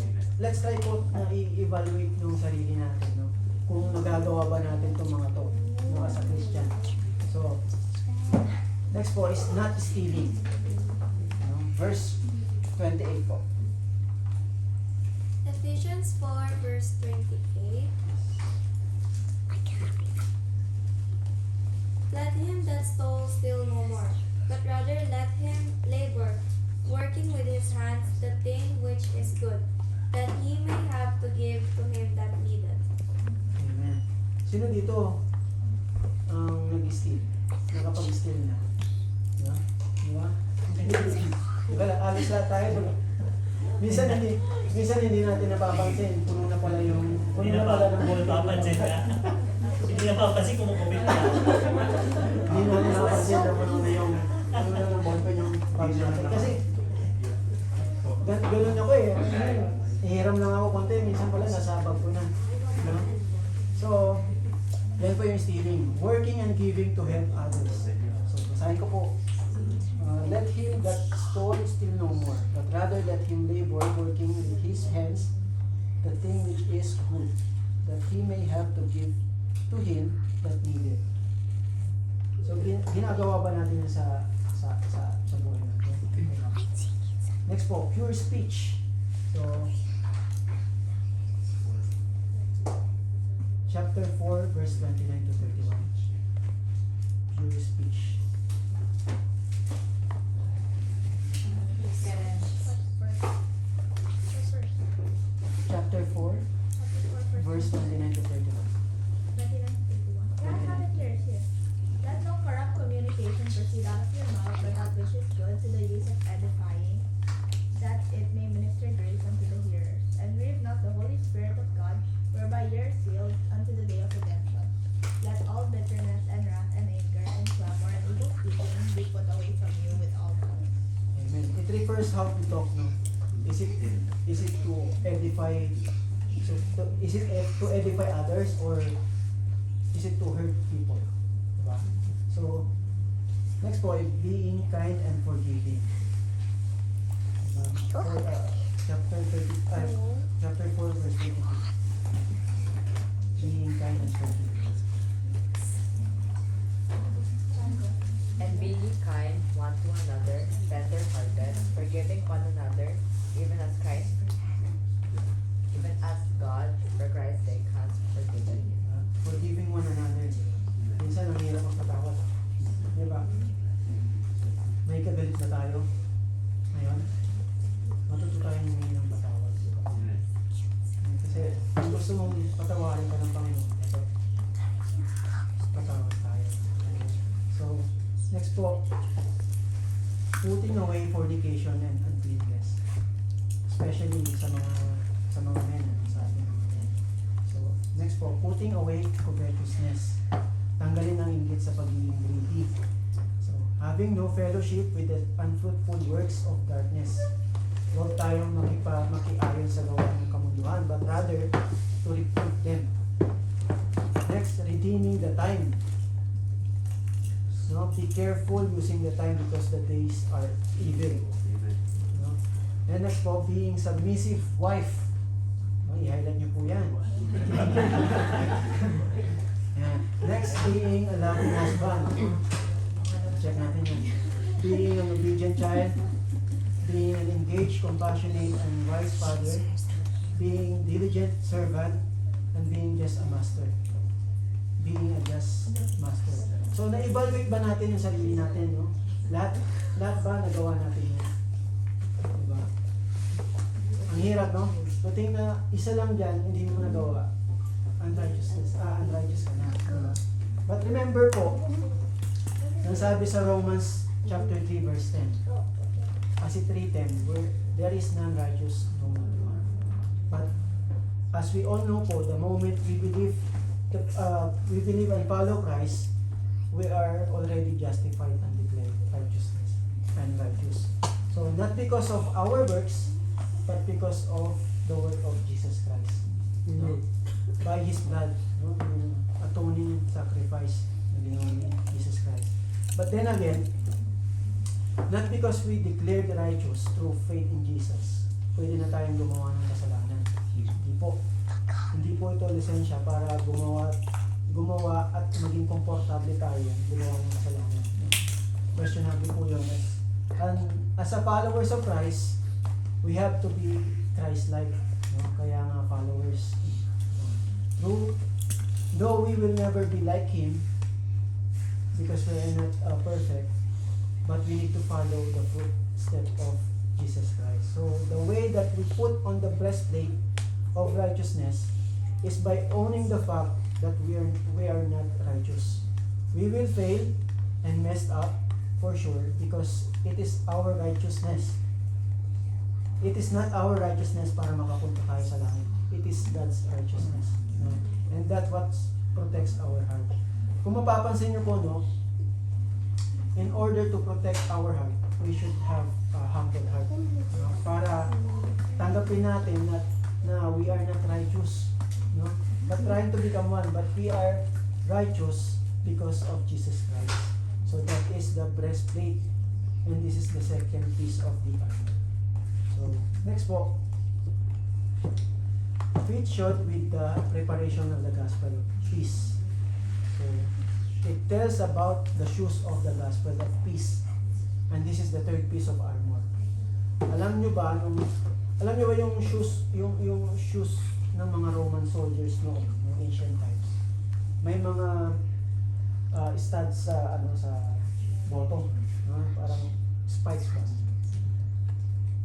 na i-evaluate yung sarili natin, no? Kung nagagawa ba natin itong mga to, no, as a Christian. So, next po is not stealing. No? Verse 28 po. Ephesians 4 verse 28. Let him that stole steal no more, but rather let him labor, working with his hands the thing which is good, that he may have to give to him that needeth. Amen. Sino dito ang nag-steal? Nakapag-steal na? Diba? Diba? Diba? Alis lahat tayo. Minsan hindi natin napapansin. Puno na pala yung... Puno Hindi na na pala ng ballpen. papansin ka. Hindi na papansin kung kumukubit ka. Hindi natin napapansin na puno na yung... Puno na ng ballpen yung bag natin. Kasi... Ganun ako eh. Hihiram lang ako konti. Minsan pala nasa bag ko na. No? So... Yan po yung stealing. Working and giving to help others. So, basahin ko po. Let him that stole steal no more, but rather let him labor, working with his hands the thing which is good, that he may have to give to him that needed. So, ginagawa ba natin yan sa buhay natin? Next po, pure speech. So, chapter 4, verse 29 to 31. Pure speech. Chapter 4, verse 29 to 31. Yeah, I have it here. Let no corrupt communication proceed out of your mouth, but that which is good to the use of edifying, that it may minister grace unto the hearers. And grieve not the Holy Spirit of God, whereby ye are sealed unto the day of redemption. Let all bitterness and wrath and anger and clamor and evil speaking be put away from you with all malice. Amen. It refers how to talk, no? Is it to edify? Is it to edify others, or is it to hurt people? Diba? So, next po, being kind and forgiving. Diba? Chapter 4, verse 22. Being kind and forgiving. And be ye kind one to another, tender-hearted, forgiving one another, even as God, for Christ's sake, has forgiven you. Forgiving one another. Minsan, ang hirap magpatawad. Diba? May kagalit na tayo. Ngayon, matuto tayong humingi ng patawad. Diba? Kasi, kung gusto mong patawarin ka ng Panginoon, patawad tayo. So, next po, putting away fornication and uncleanness. Especially sa mga men, sa ating mga men. So, next po, putting away covetousness. Tanggalin ang inggit sa pagiging greedy. So, having no fellowship with the unfruitful works of darkness. Huwag tayong makiayon sa gawa ng kamunduhan, but rather to reprove them. Next, redeeming the time. No, be careful using the time because the days are evil. No? And next po, being submissive wife. No, i-highlight niyo po yan. Yan. Next, being a loving husband. Check natin yan. Being an obedient child. Being an engaged, compassionate, and wise father. Being diligent servant. And being just a master. Being a just master. So, na-evaluate ba natin yung sarili natin, no? Lahat ba nagawa natin yun? Diba? Ang hirap, no? So, tingin na isa lang dyan, hindi mo nagawa. Unrighteous ka na. Diba? But remember po, nang sabi sa Romans chapter 3 verse 10, kasi 3:10, where there is none righteous, no one. But as we all know po, the moment we believe and follow Christ, we are already justified and declared righteousness and righteous. So not because of our works, but because of the work of Jesus Christ. You know, by His blood, no? Yung atoning sacrifice na ginawa ni Jesus Christ. But then again, not because we declared righteous through faith in Jesus, pwede na tayong gumawa ng kasalanan. Hindi po. Hindi po ito lisensya para gumawa at maging komportable tayo gumawa ng kasalanan. Questionable po yun. And as a followers of Christ, we have to be Christ-like. No? Kaya nga followers. Though we will never be like Him, because we are not perfect, but we need to follow the footstep of Jesus Christ. So the way that we put on the breastplate of righteousness is by owning the fact that we are not righteous. We will fail and mess up for sure because it is our righteousness. It is not our righteousness para makapunta tayo sa langit. It is God's righteousness. No? And that's what protects our heart. Kung mapapansin niyo po, no, in order to protect our heart, we should have a humble heart. No? Para tanggapin natin na we are not righteous. No? Not trying to become one, but we are righteous because of Jesus Christ. So that is the breastplate, and this is the second piece of the armor. So, next po. Feet shod with the preparation of the gospel of peace. So, it tells about the shoes of the gospel of peace. And this is the third piece of armor. Alam nyo ba yung shoes, yung shoes ng mga Roman soldiers noong ancient times? May mga studs sa bottom, no? Parang spikes ba?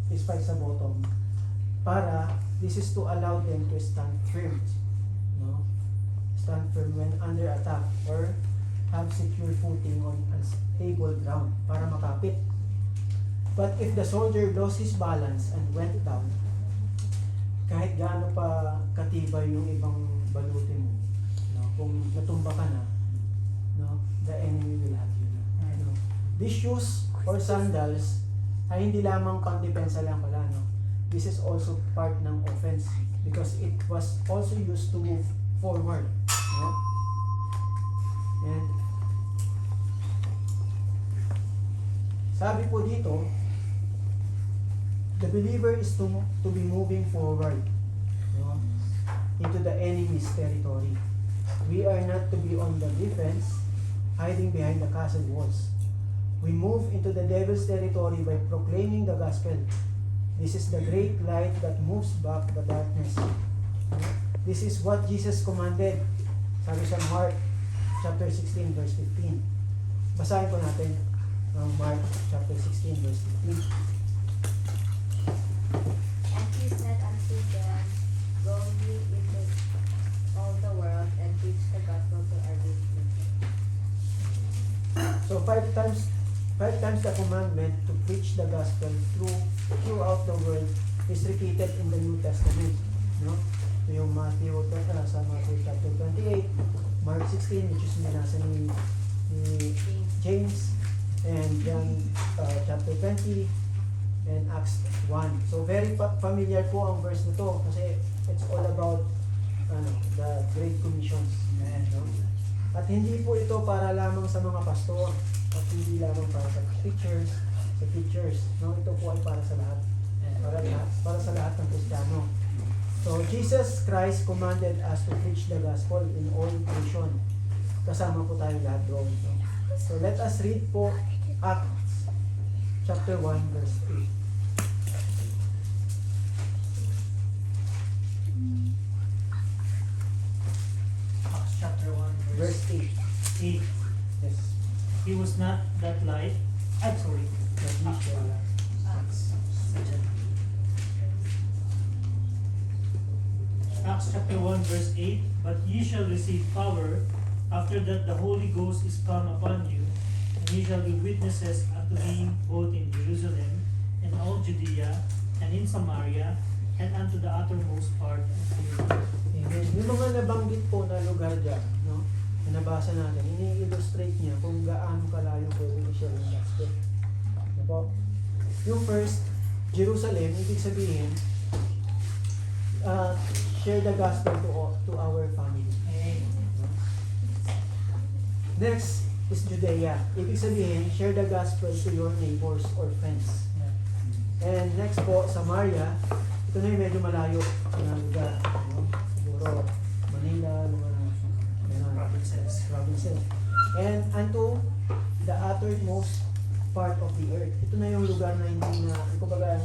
Spikes sa bottom. Para this is to allow them to stand firm, no? Stand firm when under attack or have secure footing on unstable ground para makapit. But if the soldier lost his balance and went down, kahit gaano pa katibay yung ibang baluti mo, no? Kung natumba ka na, no, the enemy will have you. No? These shoes or sandals ay hindi lamang pang-depensa lang pala, no? This is also part ng offense because it was also used to move forward, no? And sabi po dito, the believer is to be moving forward, no? Into the enemy's territory. We are not to be on the defense, hiding behind the castle walls. We move into the devil's territory by proclaiming the gospel. This is the great light that moves back the darkness. This is what Jesus commanded. Sabi sa Mark chapter 16 verse 15. Basahin po natin ang Mark chapter 16 verse 15. And he said unto them, Go ye into all the world and preach the gospel to every creature. So five times the commandment to preach the gospel throughout the world is repeated in the New Testament, no? Yung sa Matthew chapter 28, Mark 16, which is binasa ni James, and John chapter 20, and Acts 1. So very familiar po ang verse na to kasi it's all about the Great Commissions. No? At hindi po ito para lamang sa mga pastor at hindi lamang para sa teachers, no? Ito po ay para sa lahat. Para sa lahat ng Kristiyano. So Jesus Christ commanded us to preach the gospel in all nation. Kasama po tayo lahat doon. So let us read po Acts chapter 1 verse 8. Acts chapter 1 Verse 8. 8. Yes. He was not that light. I'm sorry. That we shall Acts chapter 1 verse 8. But ye shall receive power after that the Holy Ghost is come upon you, and ye shall be witnesses unto me both in Jerusalem and all Judea and in Samaria and unto the uttermost part of the earth. Amen. Yung mga nabanggit po na lugar dyan, no? Na nabasa natin, ini-illustrate niya kung gaano kalayo pwede i-share yung gospel. Ano po? Yung first, Jerusalem, ibig sabihin, share the gospel to our family. No? Next is Judea. Ibig sabihin, share the gospel to your neighbors or friends. And next po, Samaria. Ito na yung medyo malayo na lugar. No? Siguro, Manila, mga provinces. And unto the uttermost part of the earth. Ito na yung lugar na hindi na, kumbaga,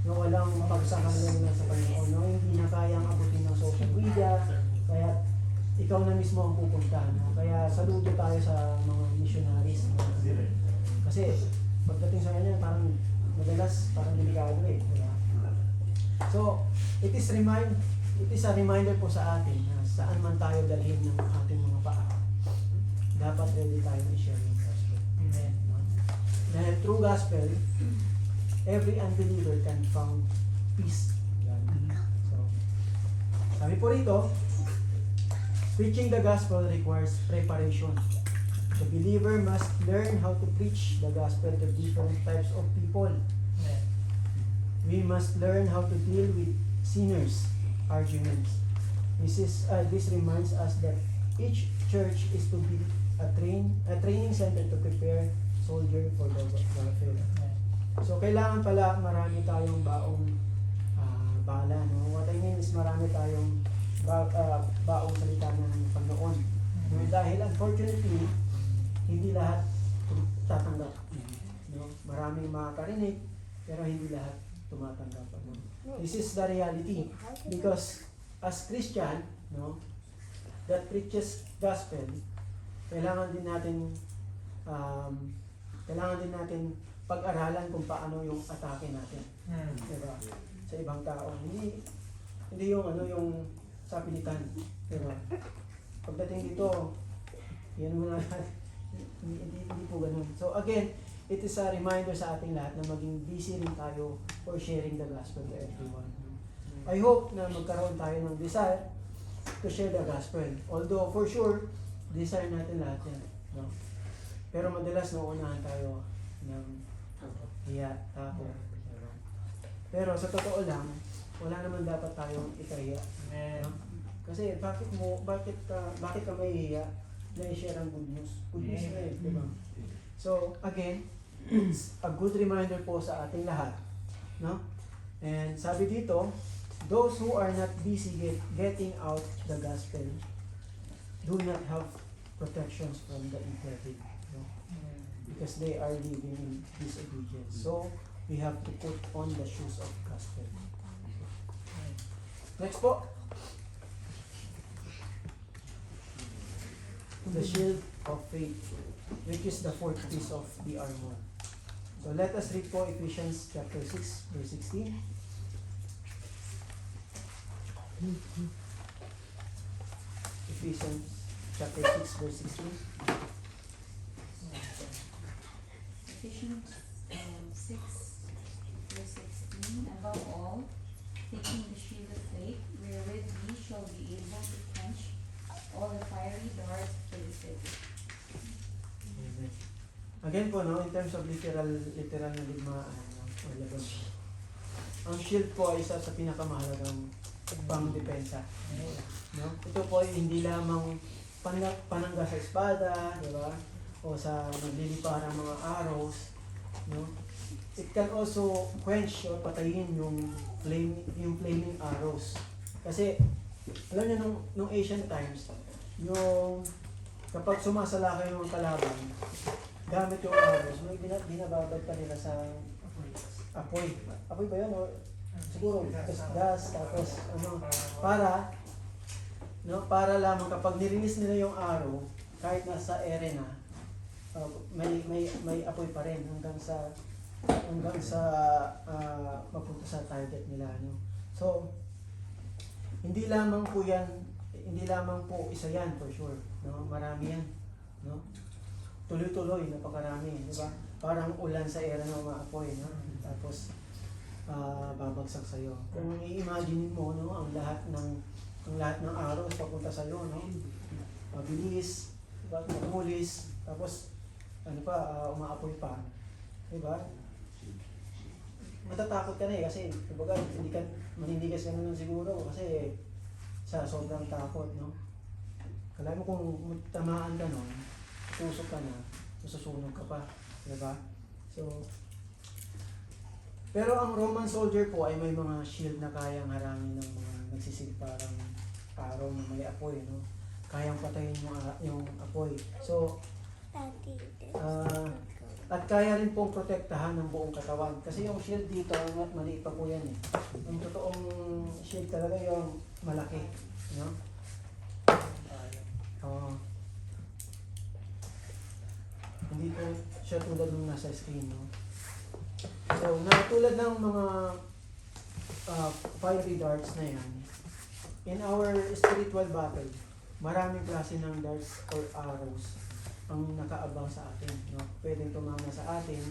no, walang pagsakalan na sa Panginoon. No? Hindi na kayang abutin ng social media. Kaya ikaw na mismo ang pupunta. No? Kaya saludo tayo sa mga missionaries. No? Kasi pagdating sa kanya, parang madalas parang delikado eh. Diba? So, it is a reminder po sa atin na saan man tayo dalhin ng ating mga paa. Dapat ready tayo i-share yung gospel. Amen. No? Dahil through gospel, every unbeliever can found peace. Yan. So, sabi po rito, preaching the gospel requires preparation. The believer must learn how to preach the gospel to different types of people. Amen. We must learn how to deal with sinners' arguments. This reminds us that each church is to be a training center to prepare soldier for the warfare. So kailangan pala marami tayong baong bala. No? What I mean is marami tayong baong salita ng Panginoon. No? Dahil unfortunately, hindi lahat tatanggap. No? Maraming makakarinig, pero hindi lahat tumatanggap. No? This is the reality. Because as Christian, no, that preaches gospel, kailangan din natin pag-aralan kung paano yung atake natin. Diba? Sa ibang tao. Hindi yung sa pilitan. Diba? Pagdating dito, yan muna hindi po ganun. So again, it is a reminder sa ating lahat na maging busy rin tayo for sharing the gospel to everyone. I hope na magkaroon tayo ng desire to share the gospel. Although for sure, desire natin lahat yan. No? Pero madalas nauunahan tayo ng hiya, takot. Pero sa totoo lang, wala naman dapat tayong ikahiya. No? Kasi bakit ka mahihiya na i-share ang good news? Good news na yun, di ba? So again, it's a good reminder po sa ating lahat. No? And sabi dito, those who are not busy getting out the gospel do not have protections from the evil. No? Because they are living in disobedience. So, we have to put on the shoes of gospel. Next po. The shield of faith, which is the fourth piece of the armor. So, let us read po Ephesians chapter 6, verse 16. Ephesians chapter 6, verse 16. Ephesians 6, verse 16. Above all, taking the shield of faith, wherewith ye shall be able to quench all the fiery darts of the wicked. Again po, no, in terms of literal na ligmaan, no, or laban. Ang shield po ay isa sa pinakamahalagang pang-depensa. No? Ito po ay hindi lamang panangga sa espada, di ba? O sa nagliliparang mga arrows, no? It can also quench or patayin yung flaming arrows. Kasi alam niyo nung ancient times, yung kapag sumasalakay yung kalaban, gamit yung arrows, may binababad pa nila sa apoy. Apoy ba yun? O siguro gas, tapos para lamang kapag nirelease nila yung arrow, kahit nasa ere na, may apoy pa rin hanggang sa mapunta sa target nila, no? So hindi lamang po isa yan for sure, no? Marami yan, no? Tuloy-tuloy, napakarami, di ba? Parang ulan sa era na umaapoy, no? Tapos babagsak sa iyo. Kung i-imagine mo, no, ang lahat ng araw papunta sa iyo, no? Mabilis, diba? Mamulis, tapos umaapoy pa. Di ba? Matatakot ka na eh kasi kumbaga manindigas ka na lang siguro kasi sa sobrang takot, no? Kala mo kung tamaan ka nun, tusok ka na, masusunog ka pa, di ba? So, pero ang Roman soldier po ay may mga shield na kayang harangin ng mga nagsisigparang araw na may apoy, no? Kayang patayin yung apoy. So, at kaya rin pong protektahan ng buong katawan. Kasi yung shield dito, maliit pa po yan eh. Yung totoong shield talaga yung malaki, no? hindi po siya tulad ng nasa screen, no? So, tulad ng mga fiery darts na yan, in our spiritual battle, maraming klase ng darts or arrows ang nakaabang sa atin, no? Pwedeng tumama sa atin,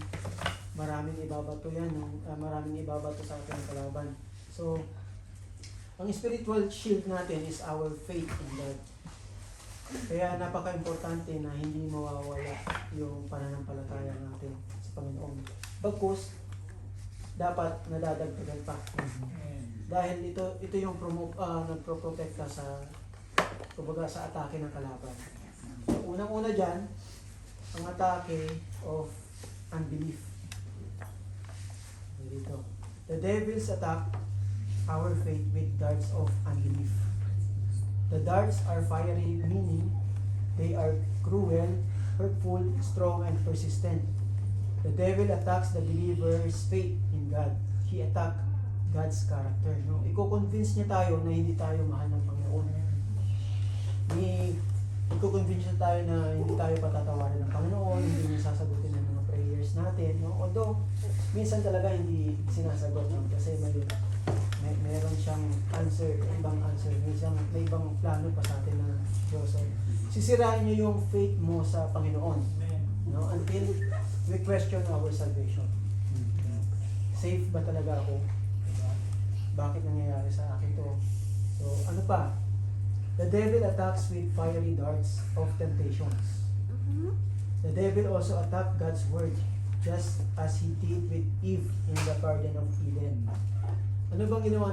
maraming ibabato yan, no? Maraming ibabato sa atin ng kalaban. So, ang spiritual shield natin is our faith in God. Kaya napaka-importante na hindi mawawala yung pananampalataya natin sa Panginoon. Bagkus, dapat nadadagdagan pa. Dahil ito yung nagproprotekta sa kumbaga sa atake ng kalaban. So, unang-una dyan, ang atake of unbelief. Dito. The devils attack our faith with darts of unbelief. The darts are fiery, meaning they are cruel, hurtful, strong, and persistent. The devil attacks the believer's faith in God. He attacks God's character. No? Iko-convince niya tayo na hindi tayo mahal ng Panginoon. Iko-convince niya tayo na hindi tayo patatawarin ng Panginoon, hindi niya sasagutin ng mga prayers natin. No? Although, minsan talaga hindi sinasagot, no? Kasi meron siyang answer, ibang answer. May ibang plano pa sa atin na Diyos. So, sisirain niyo yung faith mo sa Panginoon. No? Until we question our salvation. Safe ba talaga ako? Diba? Bakit nangyayari sa akin to? So, ano pa? The devil attacks with fiery darts of temptations. The devil also attacked God's word, just as he did with Eve in the Garden of Eden. Ano bang ginawa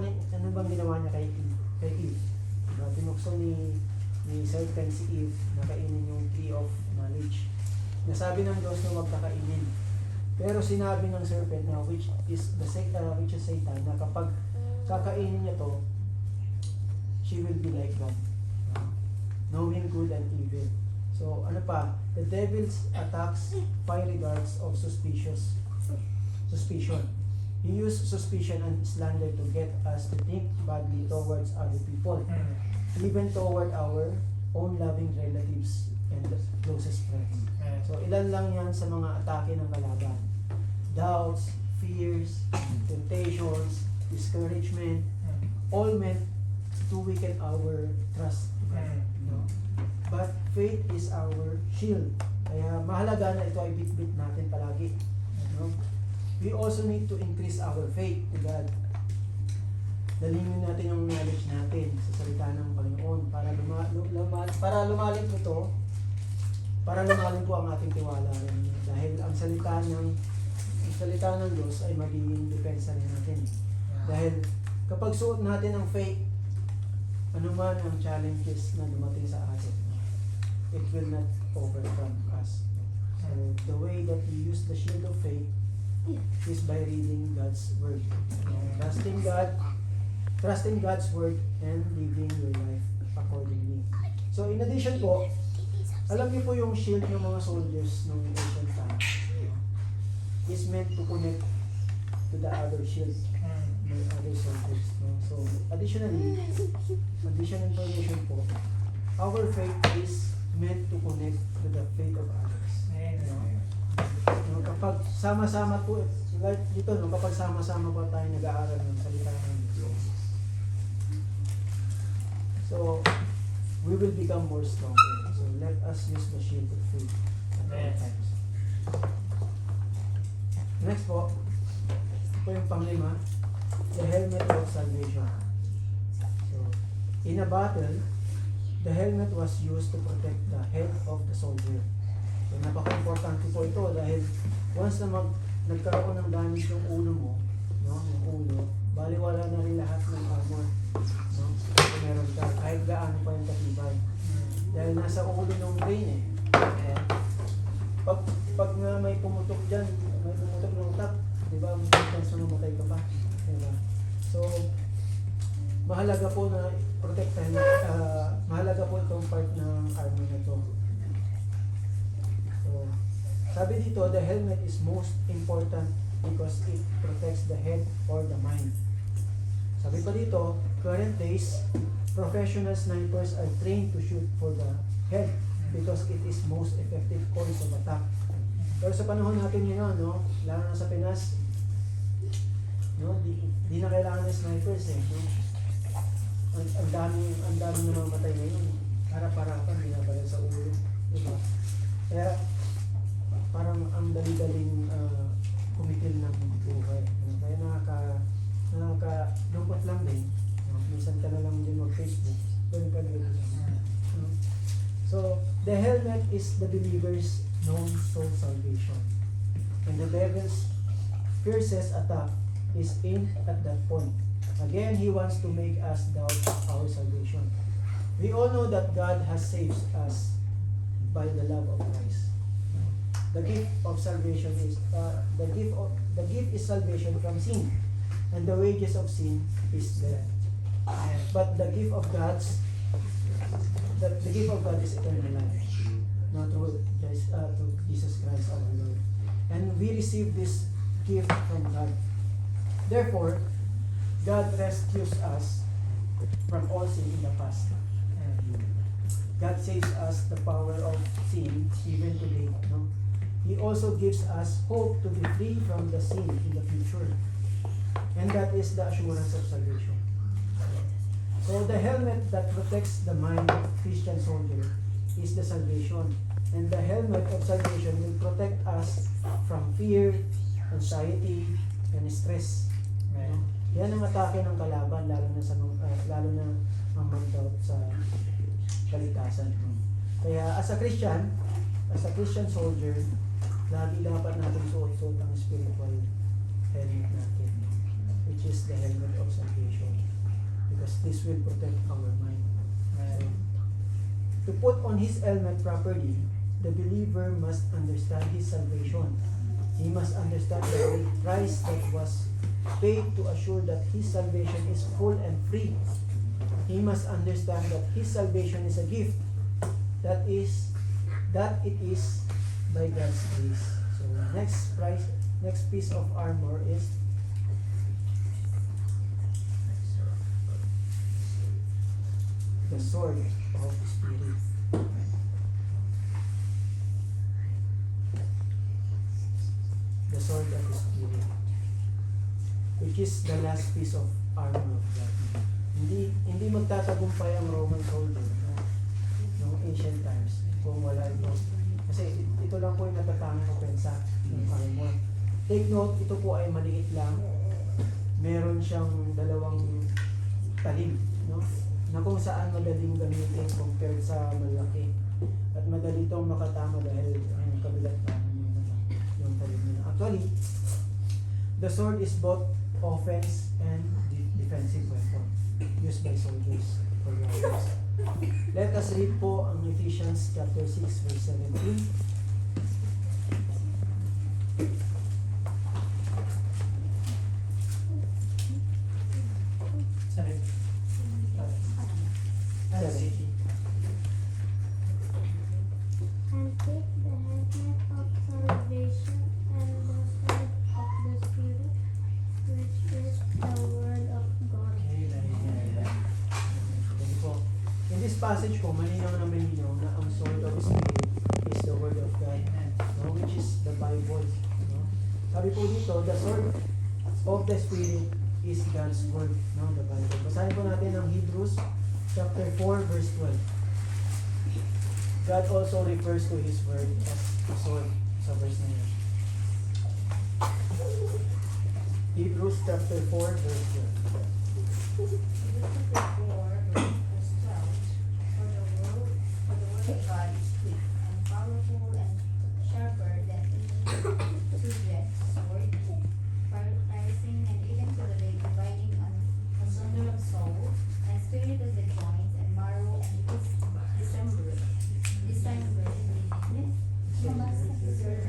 niya kay Eve? Diba? Tinukso ni serpent si Eve na kainin yung tree of knowledge. Nasabi ng Diyos na huwag kakainin. Pero sinabi ng serpent na which is Satan na kapag kakainin niya to, she will be like God, knowing good and evil. So ano pa? The devil attacks fiery darts of suspicion. He used suspicion and slander to get us to think badly towards other people, even toward our own loving relatives and closest friends. So ilan lang yan sa mga atake ng kalaban. Doubts, fears, temptations, discouragement, all meant to weaken our trust. No? But faith is our shield. Kaya mahalaga na ito ay bit-bit natin palagi. No? We also need to increase our faith to God. Dalhin natin yung knowledge natin sa salita ng Panginoon para lumalim ito, para lumalim po ang ating tiwala rin. Dahil ang salita ng Diyos ay magiging depensa rin natin. Dahil kapag suot natin ang faith, anuman ang challenges na dumating sa atin, it will not overcome us. So the way that we use the shield of faith is by reading God's word, trusting God's word, and living your life accordingly. So in addition po, alam niyo po yung shield ng mga soldiers ng ancient times is meant to connect to the other shield ng other soldiers. No? So additional information po, our faith is meant to connect to the faith of others. No, kapag sama-sama po, like dito, no, kapag sama-sama po tayo nag-aaral ng salita ng Diyos, so we will become more stronger. So let us use the shield of faith at all times. Next po, ito yung panglima, the helmet of salvation. So in a battle, the helmet was used to protect the head of the soldier. So, napaka-importante po ito dahil once na nagkaroon ng damage yung ulo mo, no, yung ulo, baliwala na rin lahat ng armor. No? So, meron ka, kahit gaano pa yung katibay. Dahil nasa ulo ng brain eh. Pag nga may pumutok dyan, may pumutok ng utak, di ba, mamatay ka pa. Diba? So, mahalaga po na protektahan, mahalaga po itong part ng armor na ito. So, sabi dito, the helmet is most important because it protects the head or the mind. Sabi pa dito, current days, professional snipers are trained to shoot for the health because it is most effective course of attack. Pero sa panahon natin ngayon, no, lalo na sa Pinas, no, di na kailangan ng snipers eh, no. Ang daming namamatay ngayon. Harap-harapan, binabalay sa ulo, diba? Kaya parang ang dali-daling kumitil ng buhay. No? Kaya nakaka-lungkot lang din. No? Minsan ka na lang din mag-Facebook. Pwede ka din. No? So, the helmet is the believer's known soul salvation. And the devil's fiercest attack is aimed at that point. Again, he wants to make us doubt our salvation. We all know that God has saved us by the love of Christ. The gift of salvation is the gift is salvation from sin, and the wages of sin is death. But the gift of God is eternal life, not through Jesus Christ our Lord. And we receive this gift from God. Therefore, God rescues us from all sin in the past. God saves us the power of sin even today. No? He also gives us hope to be free from the sin in the future. And that is the assurance of salvation. So the helmet that protects the mind of Christian soldier is the salvation. And the helmet of salvation will protect us from fear, anxiety, and stress. No? Yan ang atake ng kalaban, lalo na ang mandot sa kaligtasan. Kaya as a Christian soldier, lagi dapat natin suot-suot ang spiritual helmet natin, which is the helmet of salvation, because this will protect our mind. To put on his helmet properly, the believer must understand his salvation. He must understand the great price that was paid to assure that his salvation is full and free. He must understand that his salvation is a gift, that it is by God's grace. So next piece of armor is the sword of the Spirit. The sword of the Spirit, which is the last piece of armor of God. Hindi magtatagumpay ang Roman soldier noong ancient times kung wala ito. Kasi ito lang po yung natatanging opensa ng armor. Take note, ito po ay maliit lang. Meron siyang dalawang talim, no? Na kung saan madaling gamitin compared sa malaki. At madali itong makatama dahil ang kabilat pa yung talim nila. Actually, the sword is both offense and defensive weapon used by soldiers for warriors. Let us read po ang Ephesians chapter 6 verse 17. And take the helmet of salvation and the sword of the Spirit, which is the word of God. Ganun po. In this passage po, malinaw na ang sword of the Spirit is the word of God, no? Which is the Bible. No? Sabi po dito, the sword of the Spirit is God's word, no? The Bible. Basahin po natin ang Hebrews chapter 4 verse 12. God also refers to His word as a sword sa verse na yun. Hebrews chapter 4 verse 12. For the word of God is quick and powerful and sharper than any two-edged sword, piercing and even to the vein, dividing asunder of soul and spirit of the joints and marrow, and it is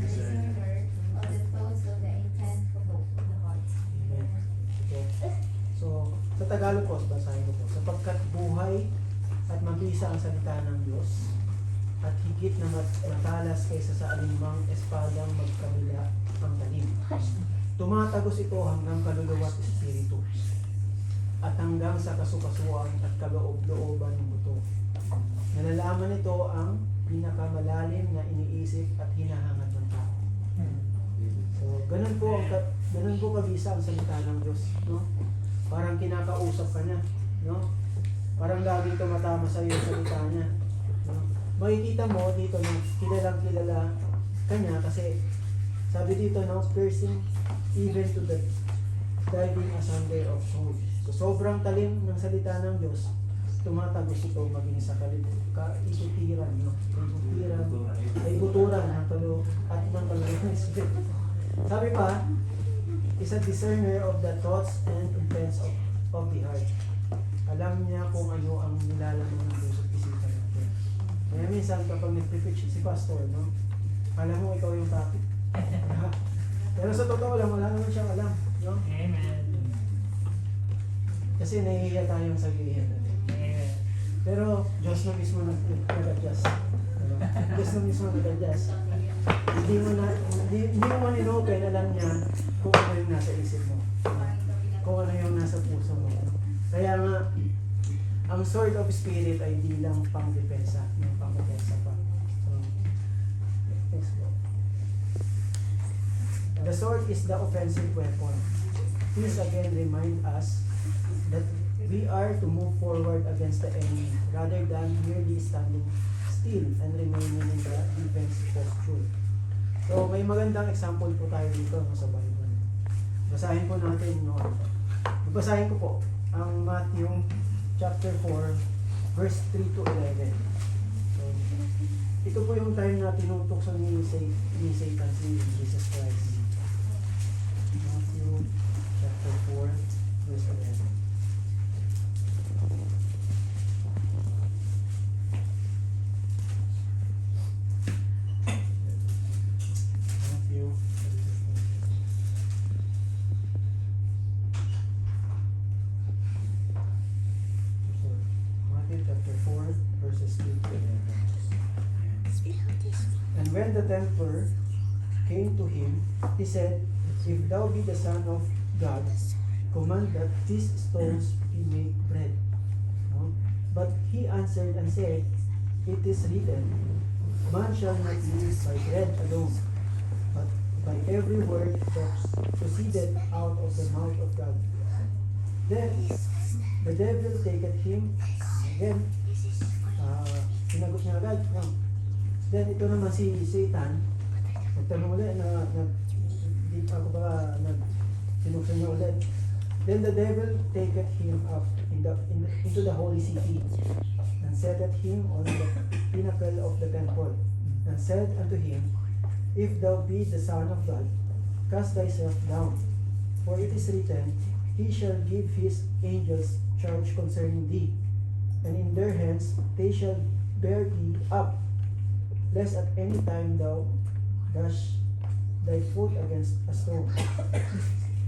discerner of the thoughts of the intent of the heart. Amen. So, sa Tagalog po, basahin ko po. Sapagkat buhay at mabisa ang salita ng Diyos at higit na matalas kaysa sa alinmang espadang magkabila ang talim. Tumatagos ito hanggang kaluluwa at espiritu at hanggang sa kasukasuan at kaloob-looban ng buto. Nalalaman nito ang pinakamalalim na iniisip at hinahangad ng tao. So, ganun po kabisa ang salita ng Diyos, no? Parang kinakausap ka niya, no? Parang laging tumatama sa iyo ang salita niya, no? Makikita mo dito na kilalang-kilala ka niya kasi sabi dito, no, piercing even to the diving asunder of soul. So, sobrang talim ng salita ng Diyos, tumatagos ito maging sa kaibutiran, no? Ay buturan ng tulo at ng kaluluwa. Sabi pa, is a discerner of the thoughts and intents of the heart. Alam niya kung ano ang nilalaman ng puso at isipan natin. Kaya minsan kapag nag-preach si pastor, no, alam mo ikaw yung topic. Pero sa totoo lang, wala naman siyang alam, no? Amen. Kasi nahihiya tayong sabihin. Amen. Pero Diyos na mismo nag-adjust. Diba? Diyos na mismo nag-adjust. Hindi mo man in-open, alam niya kung ano yung nasa isip mo. Kung ano yung nasa puso mo. Kaya nga, ang sword of spirit ay di lang pang-depensa, yung pang-depensa pa. So, thanks po. The sword is the offensive weapon. Please again remind us that we are to move forward against the enemy rather than merely standing still and remaining in the defense posture. So may magandang example po tayo dito, no, sa Bible. Basahin po natin, no. Basahin ko po ang Matthew chapter 4 verse 3 to 11. So ito po yung time na tinutokso ni Satan si Jesus Christ. Matthew chapter 4 verse 11. Matthew. Matthew chapter 4 verses 3 to 11. And when the tempter came to him, he said, If thou be the Son of God, command that these stones be made bread. No? But he answered and said, It is written, Man shall not live by bread alone, but by every word that proceeded out of the mouth of God. Then the devil taketh him again. Sinagot niya agad. No? Then ito naman si Satan, nagtanong ulit na di pa ako ba sinuksan niya ulit. Then the devil taketh him up into the holy city, and setteth him on the pinnacle of the temple, and said unto him, If thou be the Son of God, cast thyself down, for it is written, He shall give his angels charge concerning thee, and in their hands they shall bear thee up, lest at any time thou dash thy foot against a stone.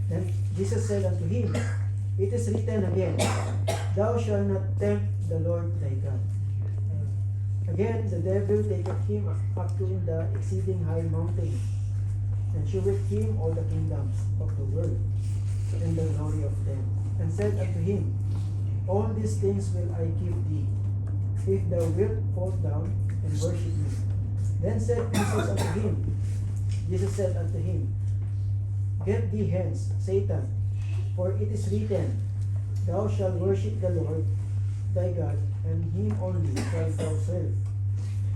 Then Jesus said unto him, It is written again, Thou shalt not tempt the Lord thy God. Again, the devil taketh him up to the exceeding high mountain, and sheweth him all the kingdoms of the world, and the glory of them, and said unto him, All these things will I give thee, if thou wilt fall down and worship me. Then said Jesus said unto him, Get thee hence, Satan, for it is written, Thou shalt worship the Lord thy God, and him only shalt thou serve.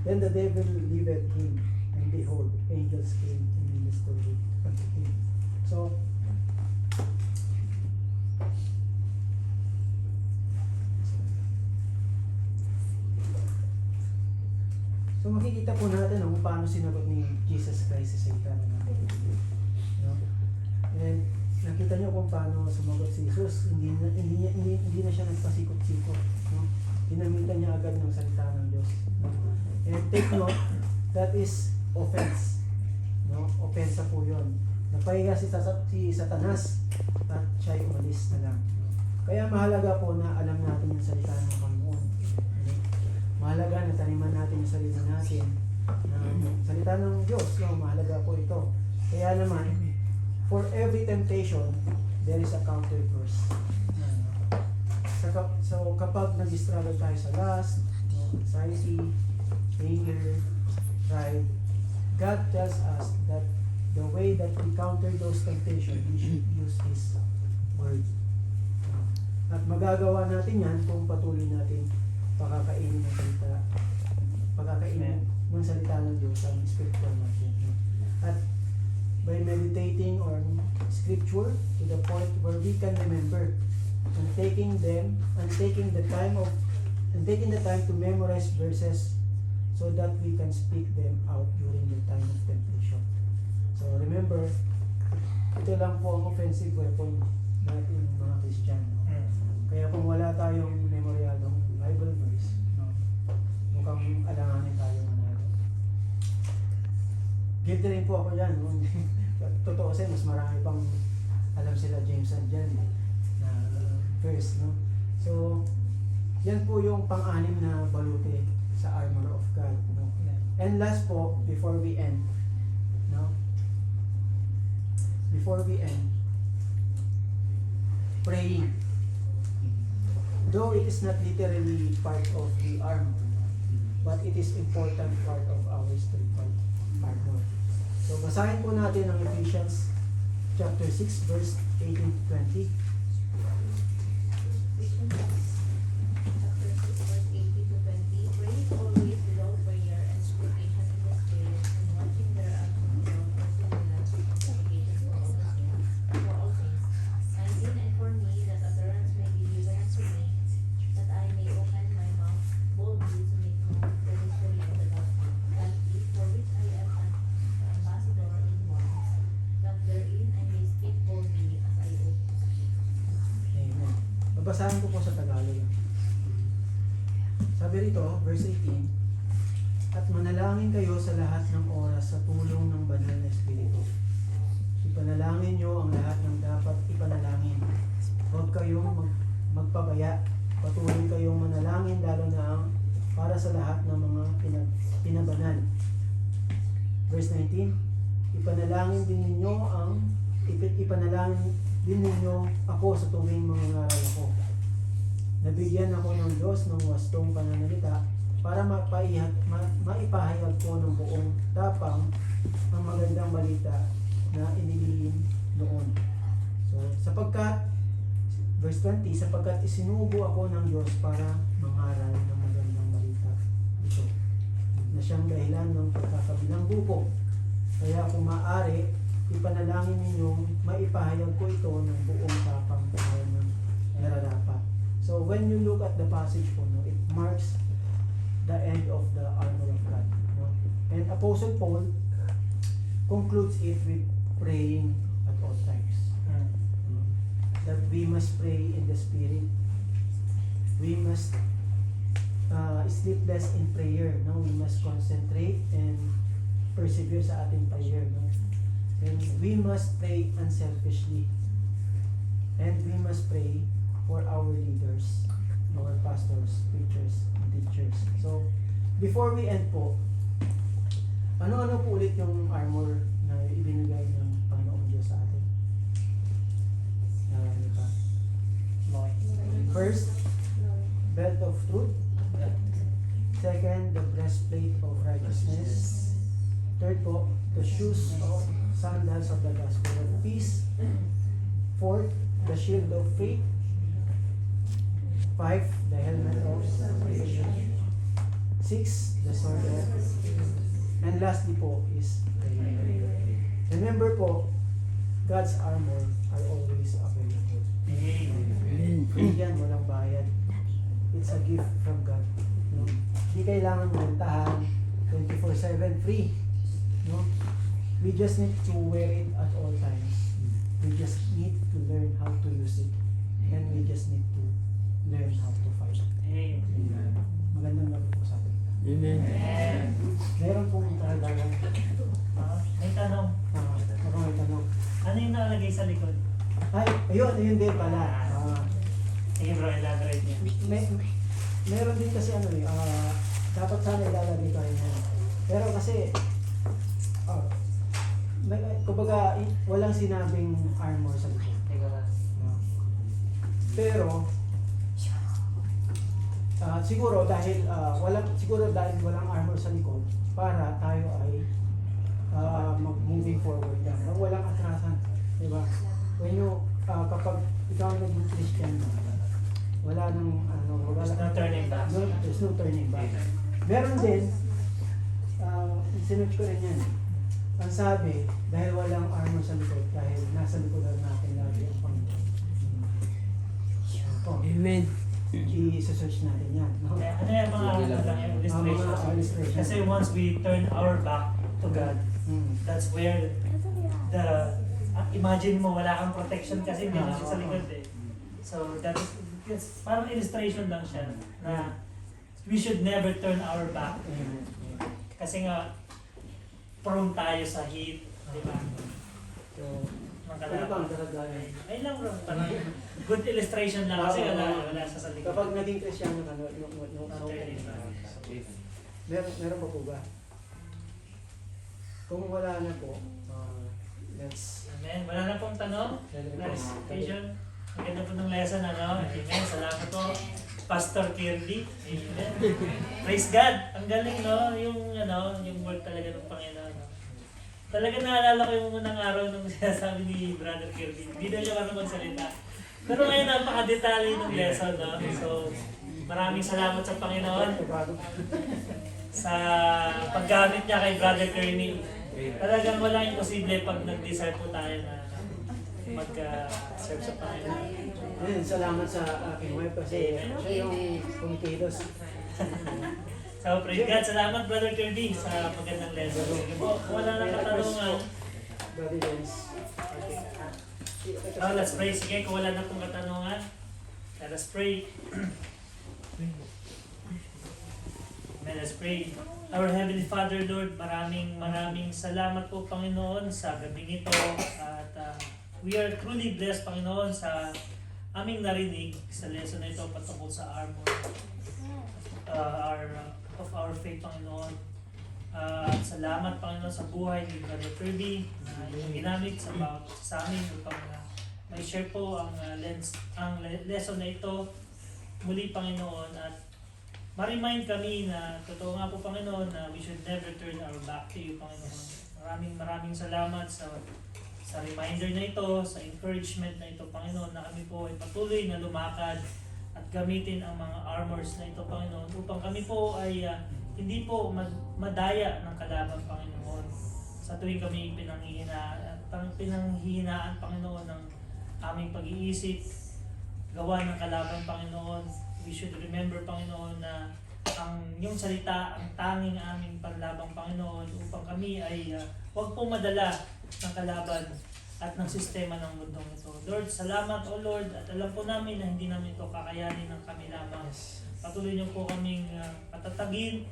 Then the devil left him, and behold, angels came and ministered unto him. So makikita po natin kung paano sinagot ni Jesus Christ si Satan. No? And nakita niyo kung paano sumagot si Jesus. Hindi na siya nagpasikot-sikot. No? Ginamitan niya agad ng salita ng Diyos. No? And take note, that is offense. No? Offensa po yun. Napahiga si Satanas at siya'y umalis na lang. Kaya mahalaga po na alam natin yung salita ng Panginoon. Mahalaga na taniman natin yung sarili natin ng salita ng Diyos. No? Mahalaga po ito. Kaya naman, for every temptation, there is a counter verse. So kapag nag-struggle tayo sa lust, no? anxiety, anger, pride, God tells us that the way that we counter those temptations, we should use His Word. At magagawa natin yan kung patuloy natin pakakainin ng salita, pakakainin ng salita ng Diyos ang spiritual natin. No? At by meditating on scripture to the point where we can remember and taking the time to memorize verses so that we can speak them out during the time of temptation. So remember, ito lang po ang offensive weapon natin mga Kristiyano. Kaya kung wala tayong memoryadong Bible verse, no, mukhang alanganin tayo manalo. Guilty rin po ako dyan. No? Totoo kasi mas marami pang alam sila James and John na verse. No? So, yan po yung pang-anim na baluti sa armor of God. No? And last po, before we end, praying. Though it is not literally part of the armor, but it is important part of our spiritual armor. So basahin po natin ang Ephesians chapter 6 verse 18 to 20. Ephesians chapter 6, verse 18 to 20. Praying always with all prayer and supplication in the Spirit, and watching thereunto with all perseverance and supplication for all saints. 19. And for me, that utterance may be given unto me, that I may open my mouth boldly to make known the mystery of the gospel, that is for which I am an ambassador in bonds, that therein I may speak boldly as I ought to speak. Amen. Babasahin ko po sa Tagalog. Sabi rito, verse 18, at manalangin kayo sa lahat ng oras sa tulong ng banal na Espiritu. Ipanalangin nyo ang lahat ng dapat ipanalangin. Huwag kayong magpabaya. Patuloy kayong manalangin lalo na ang para sa lahat ng mga pinabanal. Verse 19, ipanalangin din ninyo ako sa tuwing mangangaral ako. Nabigyan ako ng Diyos ng wastong pananalita para maipahayag ko ng buong tapang ang magandang balita na inilihim noon. So, verse 20, sapagkat isinubo ako ng Diyos para mangaral ng magandang balita ito, na siyang dahilan ng pagkakabilanggo ko. Kaya kung maaari, ipanalangin ninyong maipahayag ko ito ng buong tapang para ng nararapat. So when you look at the passage po, no, it marks the end of the armor of God. No? And Apostle Paul concludes it with praying at all times. That we must pray in the Spirit. We must sleep less in prayer. No? We must concentrate and persevere sa ating prayer. No? And we must pray unselfishly. And we must pray for our leaders, our pastors, preachers, and teachers. So, before we end po, ano-ano po ulit yung armor na ibinigay ng Panginoong Diyos sa atin? Ano pa? First, belt of truth. Second, the breastplate of righteousness. Third po, the shoes of sandals of the gospel of peace. Fourth, the shield of faith. 5, the helmet of salvation. 6, the sword of, and lastly po is prayer. Remember po, God's armor are always available. Free yan, walang bayad. It's a gift from God. No? Hindi kailangan mantahan 24/7 free. No? We just need to wear it at all times. We just need to learn how to use it. And we just need to learn how to fight. Amen. Magandang gabi po sa atin. Amen. Meron pong talagang May tanong. ako may tanong. Ano yung nakalagay sa likod? Ay, ayun din pala. Sige bro, elaborate niya. Meron din kasi dapat sana ilalagay ko rin yan. Pero kasi, kumbaga, walang sinabing armor sa likod. Pero, siguro dahil walang armor sa likod para tayo ay mag-moving forward yan. Walang atrasan, di ba? When you kapag ikaw ay naging Christian, wala nang There's no turning back. There's no turning back. Meron din, sinunod ko rin yan. Ang sabi, dahil walang armor sa likod, dahil nasa likodan natin lagi ang Panginoon. Oh, Amen. i-search natin yan. No? Ano yung mga illustration? Kasi once we turn our back to God, that's where imagine mo wala kang protection kasi meron siya sa likod eh. So it's parang illustration lang siya na we should never turn our back. Kasi nga prone tayo sa heat, di ba? So, Ano bang daragayan? ay lang bro, parang good illustration lang kasi wala siya sa likod. Kapag naging Kristyano ka, meron pa po ba? Kung wala na po, let's Amen. Wala na pong tanong. Clarification. Ang ganda po ng lesson, ano? Amen. Salamat po, Pastor Kirby. Amen. Praise God. Ang galing, no? Yung word talaga ng Panginoon. No? Talaga naalala ko yung unang araw nung sinasabi ni Brother Kirby. Hindi na siya marunong magsalita. Pero ngayon, napaka-detalye ng lesson, no? So, maraming salamat sa Panginoon sa paggamit niya kay Brother Kirby. Talagang walang imposible pag nag-desire po tayo na mag-serve sa Panginoon. Ayun, salamat sa aking wife kasi siya yung kumikilos. So, praise God. Salamat, Brother Kirby, sa magandang lesson. Sige po, wala nang katanungan. Brother Dennis. Oh, let's pray. Sige, kung wala na pong katanungan, let us pray. Let's pray. Our Heavenly Father, Lord, maraming salamat po, Panginoon, sa gabing ito. At we are truly blessed, Panginoon, sa aming narinig sa lesson na ito patungkol sa armor of our faith, Panginoon. Salamat, Panginoon, sa buhay ni Brother Kirby na yung ginamit sa amin upang may share po ang lesson na ito muli, Panginoon, at ma-remind kami na totoo nga po, Panginoon, na we should never turn our back to you, Panginoon. Maraming salamat sa reminder na ito, sa encouragement na ito, Panginoon, na kami po ay patuloy na lumakad at gamitin ang mga armors na ito, Panginoon, upang kami po ay hindi po madaya ng kalaban, Panginoon, sa tuwing kami pinanghihinaan, Panginoon, ng aming pag-iisip, gawa ng kalaban, Panginoon. We should remember, Panginoon, na ang iyong salita, ang tanging aming panlabang, Panginoon, upang kami ay huwag po madala ng kalaban at ng sistema ng mundong ito. Lord, salamat, O Lord, at alam po namin na hindi namin ito kakayanin ng kami lamang. Patuloy niyo po kaming patatagin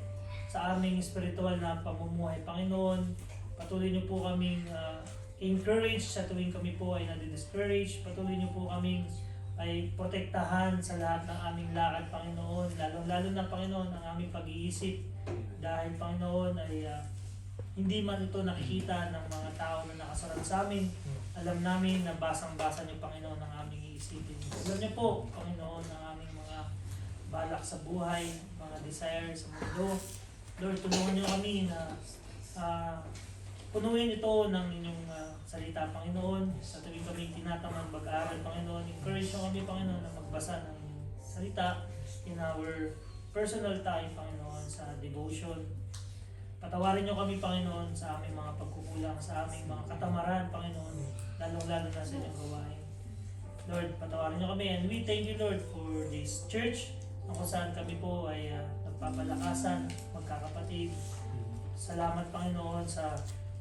sa aming spiritual na pamumuhay, Panginoon. Patuloy niyo po kaming encourage sa tuwing kami po ay nadi-discourage. Patuloy niyo po kaming ay protektahan sa lahat ng aming lakad, Panginoon. Lalo na, Panginoon, ang aming pag-iisip. Dahil, Panginoon, ay hindi man ito nakikita ng mga tao na nakasarat sa amin. Alam namin na basang-basa niyo, Panginoon, ang aming iisipin. Alam niyo po, Panginoon, ang aming mga balak sa buhay, mga desire sa mundo. Lord, tulungan niyo kami na punuin ito ng inyong salita, Panginoon. Sa tuwing kami tinatamang mag-aaral, Panginoon, encourage nyo kami, Panginoon, na magbasa ng salita in our personal time, Panginoon, sa devotion. Patawarin nyo kami, Panginoon, sa aming mga pagkukulang, sa aming mga katamaran, Panginoon, lalong-lalo na sa inyong gawain. Lord, patawarin nyo kami, and we thank you, Lord, for this church, na kung saan kami po ay nagpapalakasan, magkakapatid. Salamat, Panginoon, sa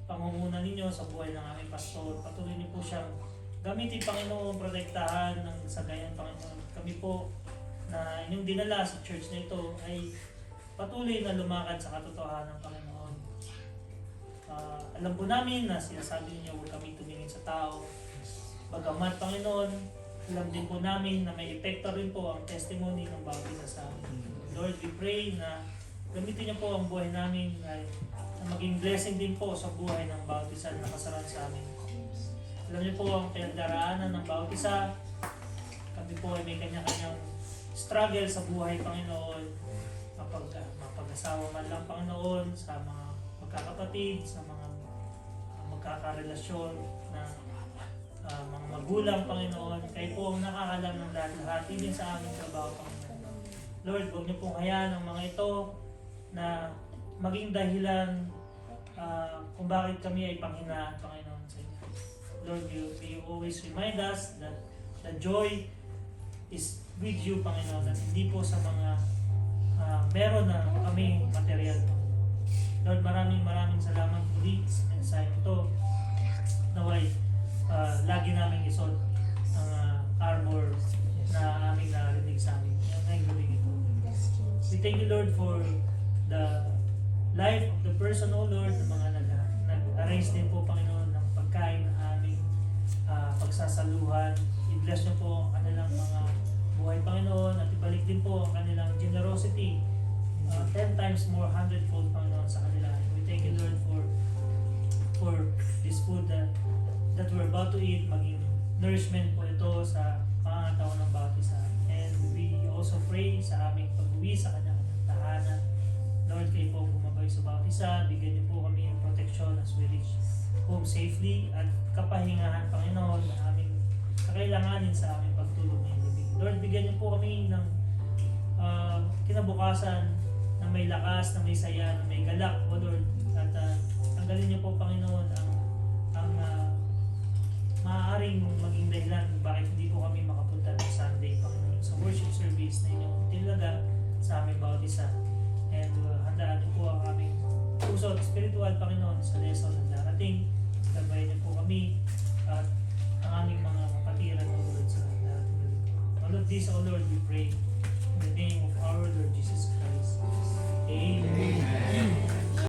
pangunguna ninyo sa buhay ng aming pastor. Patuloy niyo po siyang gamitin, Panginoon, protektahan ng sagayan, Panginoon. Kami po na inyong dinala sa church na ito ay patuloy na lumakad sa katotohanan ng Panginoon. Alam po namin na sinasabi niyo huwag kami tumingin sa tao. Bagamat, Panginoon, alam din po namin na may epekto rin po ang testimony ng bawat isa sa amin. Lord, we pray na gamitin niyo po ang buhay namin ay maging blessing din po sa buhay ng bawat isa na nakasaran sa amin. Alam niyo po ang pinagdaraanan ng bawat isa. Kami po ay may kanya-kanyang struggle sa buhay, Panginoon, mapag-asawa man lang, Panginoon, sa mga magkakapatid, sa mga magkakarelasyon na mga magulang, Panginoon. Kayo po ang nakakalam ng lahat-lahat, even sa aming trabaho, Panginoon. Lord, huwag niyo pong hayaan ang mga ito na maging dahilan kung bakit kami ay panghinaan, Panginoon, sa inyo. Lord, you always remind us that the joy is with you, Panginoon, at hindi po sa mga meron na kami material, Panginoon. Lord, maraming salamat muli sa mensahe ito. Naway, lagi namin isod ang armor na aming narinig sa amin. Ngayong gabi ito. We thank you, Lord, for the life of the person, O Lord, na mga nag-arrange din po, Panginoon, ng pagkain na aming pagsasaluhan. I-bless niyo po ang kanilang mga buhay, Panginoon, at ibalik din po ang kanilang generosity 10 times more, 100-fold, Panginoon, sa kanila. We thank you, Lord, for this food that we're about to eat, maging nourishment po ito sa pangangatawan ng bawat isa. And we also pray sa aming pag-uwi sa kanyang tahanan. Lord, kayo po gumabay sa bawat isa, bigyan niyo po kami ng protection as we reach home safely at kapahingahan, Panginoon, na aming kakailanganin sa aming pagtulog ngayong gabi. Lord, bigyan niyo po kami ng kinabukasan na may lakas, na may saya, na may galak, O Lord. At tanggalin niyo po, Panginoon, ang maaaring maging dahilan bakit hindi po kami makapunta ng Sunday, Panginoon, sa worship service na inyong tilaga sa aming bawat isa. And handaan niyo po ang aming puso at spiritual, Panginoon, sa lesson na darating. Gabayan niyo po kami at ang aming mga kapatiran, O Lord, sa darating. All of this, O Lord, we pray in the name of our Lord Jesus Christ. Amen.